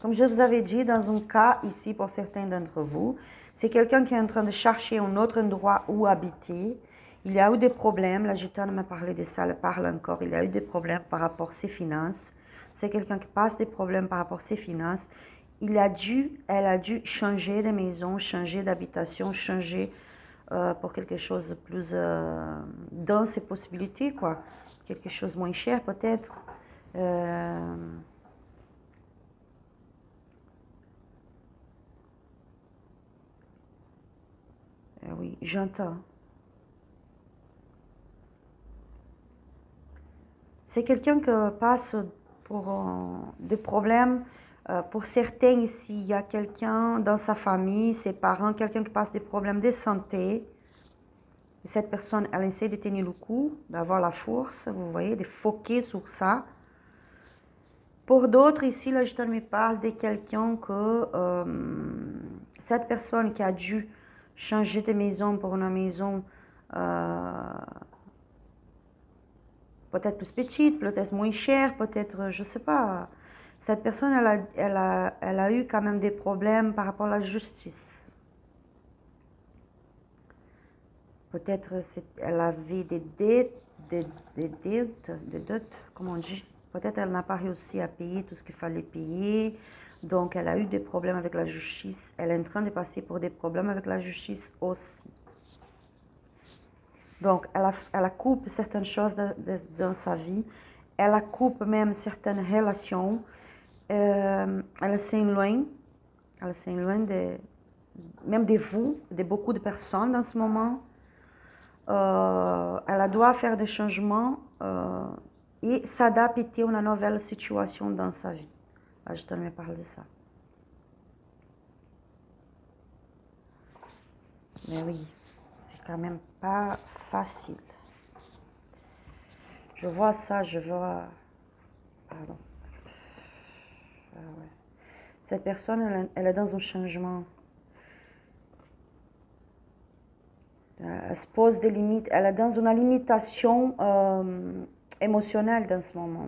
Comme je vous avais dit, dans un cas ici, pour certains d'entre vous, c'est quelqu'un qui est en train de chercher un autre endroit où habiter. Il y a eu des problèmes, la gitane m'a parlé de ça, elle parle encore, il y a eu des problèmes par rapport à ses finances. C'est quelqu'un qui passe des problèmes par rapport à ses finances. Elle a dû changer de maison, changer d'habitation, changer pour quelque chose de plus dans ses possibilités, quoi. Quelque chose moins cher peut-être. Oui, j'entends. C'est quelqu'un qui passe pour des problèmes. Pour certains ici, il y a quelqu'un dans sa famille, ses parents, quelqu'un qui passe des problèmes de santé. Et cette personne, elle essaie de tenir le coup, d'avoir la force, vous voyez, de foquer sur ça. Pour d'autres, ici, là, je me parle de quelqu'un que cette personne qui a dû changer de maison pour une maison peut-être plus petite, peut-être moins chère, peut-être, je ne sais pas. Cette personne, elle a eu quand même des problèmes par rapport à la justice. Peut-être elle avait des dettes, comment on dit. Peut-être elle n'a pas réussi à payer tout ce qu'il fallait payer. Donc, elle a eu des problèmes avec la justice. Elle est en train de passer pour des problèmes avec la justice aussi. Donc, elle coupe certaines choses dans sa vie. Elle coupe même certaines relations. Elle s'éloigne. Elle s'éloigne même de vous, de beaucoup de personnes dans ce moment. Elle doit faire des changements et s'adapter à une nouvelle situation dans sa vie. Là, je me parle de ça. Mais oui, c'est quand même pas facile. Je vois ça, je vois... Pardon. Ah ouais. Cette personne, elle est dans un changement. Elle se pose des limites. Elle est dans une limitation émotionnelle dans ce moment.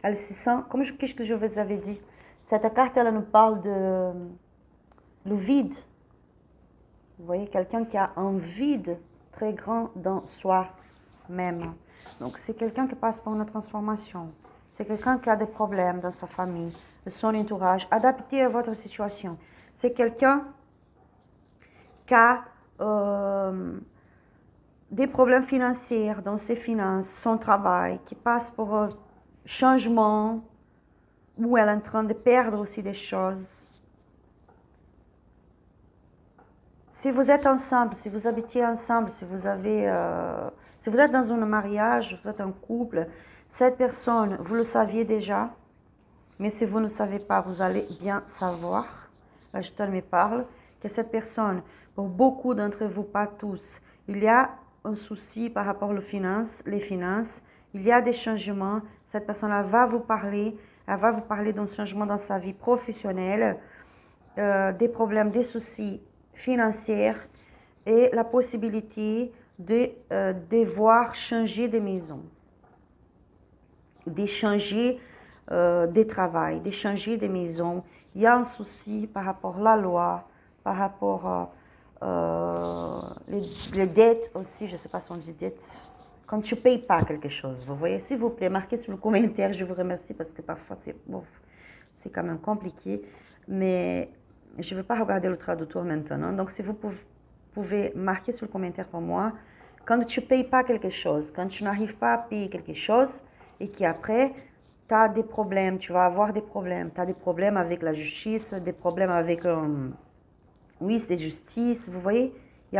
Elle se sent... Qu'est-ce que je vous avais dit? Cette carte, elle nous parle de le vide. Vous voyez, quelqu'un qui a un vide très grand dans soi-même. Donc, c'est quelqu'un qui passe par une transformation. C'est quelqu'un qui a des problèmes dans sa famille, de son entourage, adapté à votre situation. C'est quelqu'un qui a des problèmes financiers dans ses finances, son travail, qui passe par un changement, où elle est en train de perdre aussi des choses. Si vous êtes ensemble, si vous habitez ensemble, si vous êtes dans un mariage, vous êtes un couple, cette personne, vous le saviez déjà, mais si vous ne savez pas, vous allez bien savoir. Là, je te me parle, que cette personne, pour beaucoup d'entre vous, pas tous, il y a un souci par rapport aux finances, il y a des changements. Cette personne-là va vous parler, elle va vous parler d'un changement dans sa vie professionnelle, des problèmes, des soucis financière et la possibilité de devoir changer de maison, de changer de travail, de changer de maison. Il y a un souci par rapport à la loi, par rapport les dettes aussi, je ne sais pas si on dit dettes, quand tu ne payes pas quelque chose, vous voyez, s'il vous plaît, marquez sur le commentaire, je vous remercie parce que parfois c'est quand même compliqué, mais je ne vais pas regarder le traducteur maintenant. Donc, si vous pouvez marquer sur le commentaire pour moi, quand tu ne payes pas quelque chose, quand tu n'arrives pas à payer quelque chose et qu'après, tu as des problèmes, tu vas avoir des problèmes. Tu as des problèmes avec la justice, des problèmes avec... oui, c'est justice, vous voyez, il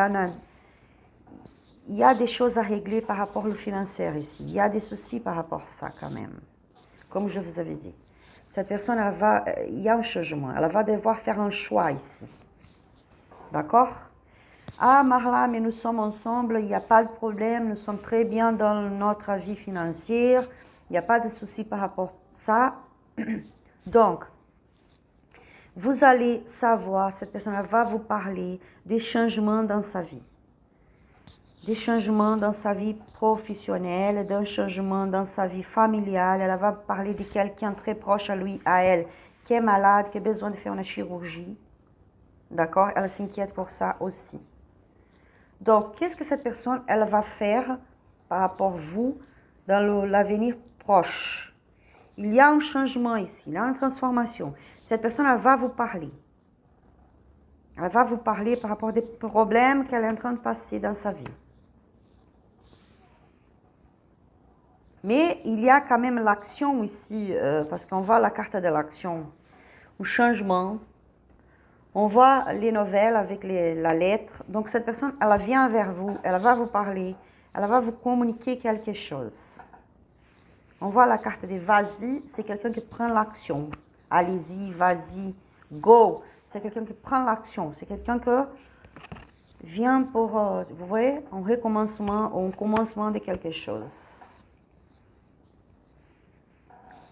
y a des choses à régler par rapport au financier ici. Il y a des soucis par rapport à ça quand même, comme je vous avais dit. Cette personne, il y a un changement. Elle va devoir faire un choix ici. D'accord? Ah, Marla, mais nous sommes ensemble, il n'y a pas de problème, nous sommes très bien dans notre vie financière, il n'y a pas de souci par rapport à ça. Donc, vous allez savoir, cette personne va vous parler des changements dans sa vie. Des changements dans sa vie professionnelle, d'un changement dans sa vie familiale. Elle va parler de quelqu'un très proche à lui, à elle, qui est malade, qui a besoin de faire une chirurgie. D'accord? Elle s'inquiète pour ça aussi. Donc, qu'est-ce que cette personne, elle va faire par rapport à vous dans l'avenir proche? Il y a un changement ici, il y a une transformation. Cette personne, elle va vous parler. Elle va vous parler par rapport à des problèmes qu'elle est en train de passer dans sa vie. Mais il y a quand même l'action ici, parce qu'on voit la carte de l'action, le changement. On voit les nouvelles avec la lettre. Donc cette personne, elle vient vers vous, elle va vous parler, elle va vous communiquer quelque chose. On voit la carte de vas-y, c'est quelqu'un qui prend l'action. Allez-y, vas-y, go. C'est quelqu'un qui prend l'action. C'est quelqu'un que vient pour, vous voyez, un recommencement ou un commencement de quelque chose.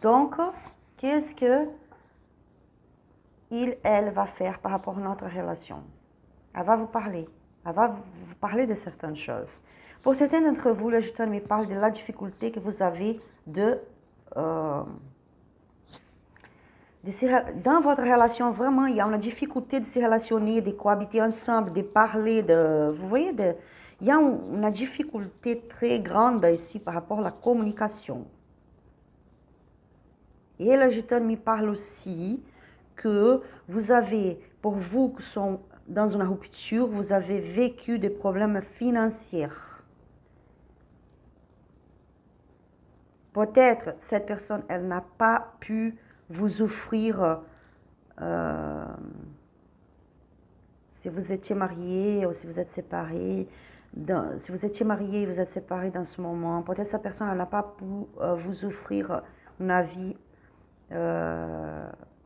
Donc, qu'est-ce que elle va faire par rapport à notre relation? Elle va vous parler. Elle va vous parler de certaines choses. Pour certains d'entre vous, le jeton me parle de la difficulté que vous avez dans votre relation. Vraiment, il y a une difficulté de se relationner, de cohabiter ensemble, de parler, vous voyez, il y a une difficulté très grande ici par rapport à la communication. Et le jeton me parle aussi que vous avez, pour vous qui sont dans une rupture, vous avez vécu des problèmes financiers. Peut-être cette personne, elle n'a pas pu vous offrir, si vous étiez marié ou si vous êtes séparés, si vous étiez marié et vous êtes séparés dans ce moment, peut-être cette personne, elle n'a pas pu vous offrir une vie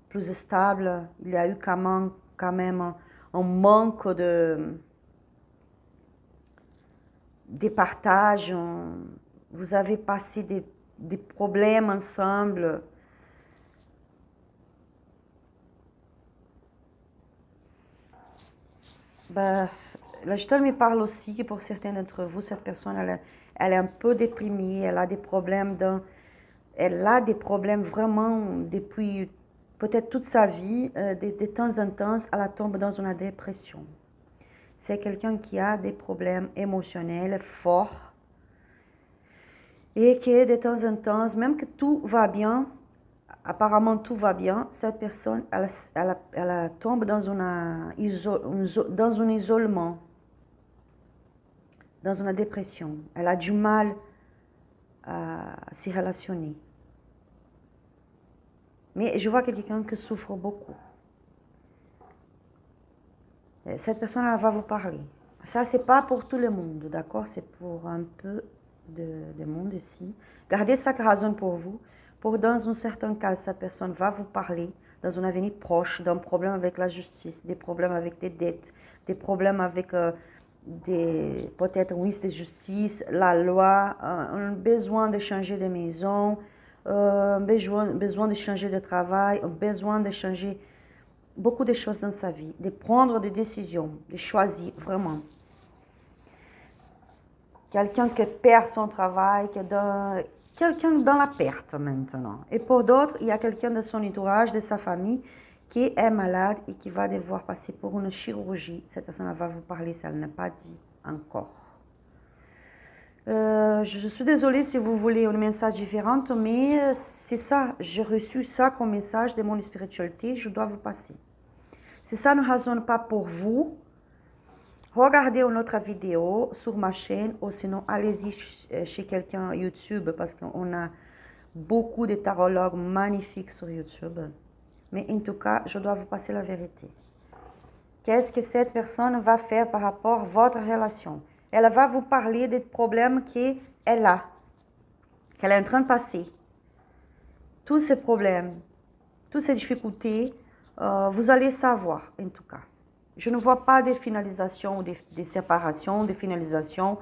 plus stable. Il y a eu quand même un manque de partage. Vous avez passé des problèmes ensemble. La Gestalt me parle aussi que pour certains d'entre vous, cette personne, elle est un peu déprimée, elle a des problèmes vraiment depuis peut-être toute sa vie, de temps en temps, elle tombe dans une dépression. C'est quelqu'un qui a des problèmes émotionnels forts et que de temps en temps, même que tout va bien, apparemment tout va bien, cette personne, elle tombe dans un isolement, dans une dépression. Elle a du mal à se relationner. Mais je vois quelqu'un qui souffre beaucoup. Cette personne, elle va vous parler. Ça, c'est pas pour tout le monde, d'accord? C'est pour un peu de monde ici. Gardez ça comme raison pour vous. Pour dans un certain cas, cette personne va vous parler dans un avenir proche d'un problème avec la justice, des problèmes avec des dettes, des problèmes avec peut-être un vice de justice, la loi, un besoin de changer de maison, besoin de changer de travail, un besoin de changer beaucoup de choses dans sa vie, de prendre des décisions, de choisir vraiment. Quelqu'un qui perd son travail, quelqu'un dans la perte maintenant. Et pour d'autres, il y a quelqu'un de son entourage, de sa famille, qui est malade et qui va devoir passer pour une chirurgie. Cette personne va vous parler, ça elle n'a pas dit encore. Je suis désolée si vous voulez un message différent, mais c'est ça, j'ai reçu ça comme message de mon spiritualité, je dois vous passer. Si ça ne résonne pas pour vous, regardez une autre vidéo sur ma chaîne ou sinon allez-y chez quelqu'un YouTube parce qu'on a beaucoup de tarologues magnifiques sur YouTube. Mais en tout cas, je dois vous passer la vérité. Qu'est-ce que cette personne va faire par rapport à votre relation? Elle va vous parler des problèmes qu'elle a, qu'elle est en train de passer. Tous ces problèmes, toutes ces difficultés, vous allez savoir en tout cas. Je ne vois pas de finalisation, de séparation, de finalisation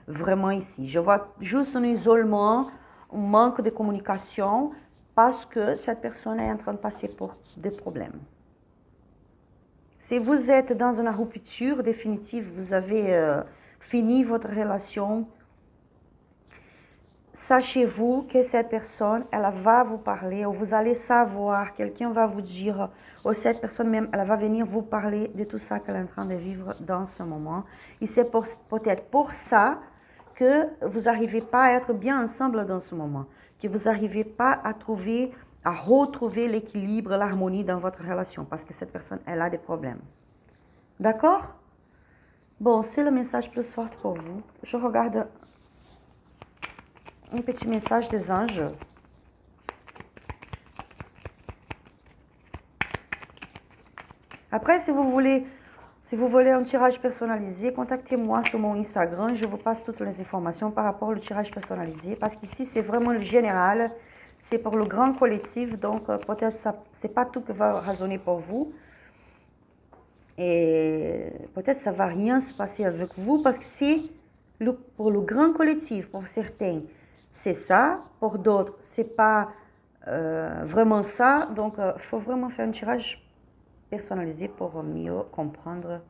vraiment ici. Je vois juste un isolement, un manque de communication parce que cette personne est en train de passer pour des problèmes. Si vous êtes dans une rupture définitive, vous avez fini votre relation, sachez-vous que cette personne, elle va vous parler, ou vous allez savoir, quelqu'un va vous dire, ou cette personne même, elle va venir vous parler de tout ça qu'elle est en train de vivre dans ce moment. Et c'est peut-être pour ça que vous n'arrivez pas à être bien ensemble dans ce moment, que vous n'arrivez pas à retrouver l'équilibre, l'harmonie dans votre relation, parce que cette personne, elle a des problèmes. D'accord? Bon, c'est le message plus fort pour vous. Je regarde un petit message des anges. Après, si vous voulez un tirage personnalisé, contactez-moi sur mon Instagram. Je vous passe toutes les informations par rapport au tirage personnalisé. Parce qu'ici, c'est vraiment le général. C'est pour le grand collectif. Donc, peut-être ce n'est pas tout qui va résonner pour vous. Et peut-être ça va rien se passer avec vous parce que c'est pour le grand collectif, pour certains, c'est ça, pour d'autres, c'est pas vraiment ça. Donc, il faut vraiment faire un tirage personnalisé pour mieux comprendre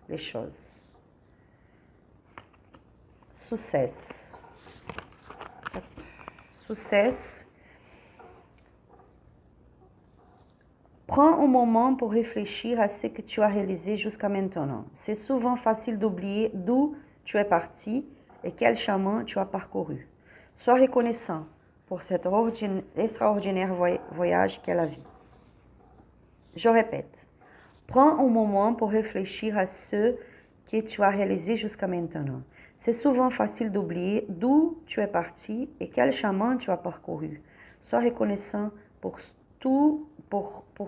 les choses. Succès. Succès. Prends un moment pour réfléchir à ce que tu as réalisé jusqu'à maintenant. C'est souvent facile d'oublier d'où tu es parti et quel chemin tu as parcouru. Sois reconnaissant pour cet extraordinaire voyage qu'est la vie. Je répète, prends un moment pour réfléchir à ce que tu as réalisé jusqu'à maintenant. C'est souvent facile d'oublier d'où tu es parti et quel chemin tu as parcouru. Sois reconnaissant pour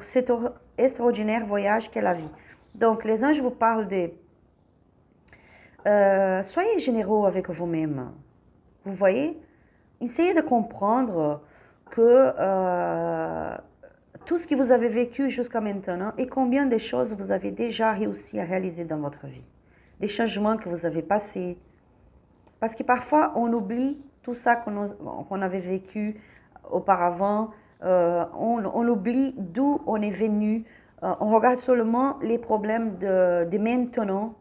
cet extraordinaire voyage qu'est la vie. Donc, les anges vous parlent de... soyez généreux avec vous-même. Vous voyez? Essayez de comprendre que tout ce que vous avez vécu jusqu'à maintenant et combien de choses vous avez déjà réussi à réaliser dans votre vie. Des changements que vous avez passés. Parce que parfois, on oublie tout ça qu'on avait vécu auparavant. On oublie d'où on est venu. On regarde seulement les problèmes de maintenant.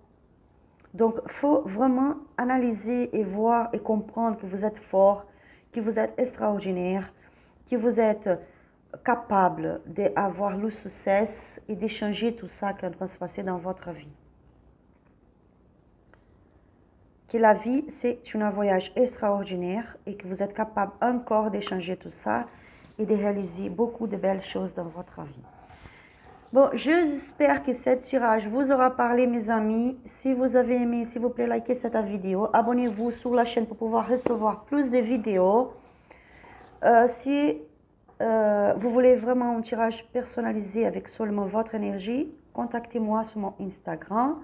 Donc, il faut vraiment analyser et voir et comprendre que vous êtes fort, que vous êtes extraordinaire, que vous êtes capable d'avoir le succès et de changer tout ça qui est en train de se passer dans votre vie. Que la vie, c'est un voyage extraordinaire et que vous êtes capable encore de changer tout ça et de réaliser beaucoup de belles choses dans votre vie. Bon, j'espère que ce tirage vous aura parlé, mes amis. Si vous avez aimé, s'il vous plaît, likez cette vidéo. Abonnez-vous sur la chaîne pour pouvoir recevoir plus de vidéos. Si vous voulez vraiment un tirage personnalisé avec seulement votre énergie, contactez-moi sur mon Instagram.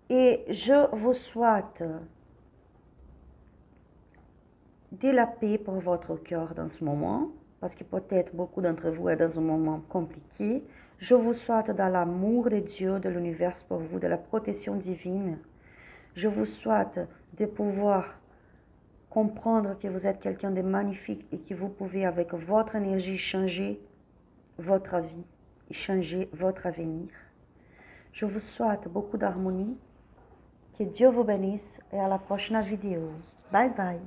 Et je vous souhaite de la paix pour votre cœur dans ce moment, parce que peut-être beaucoup d'entre vous est dans un moment compliqué. Je vous souhaite de l'amour de Dieu, de l'univers pour vous, de la protection divine. Je vous souhaite de pouvoir comprendre que vous êtes quelqu'un de magnifique et que vous pouvez avec votre énergie changer votre vie et changer votre avenir. Je vous souhaite beaucoup d'harmonie. Que Dieu vous bénisse et à la prochaine vidéo. Bye bye.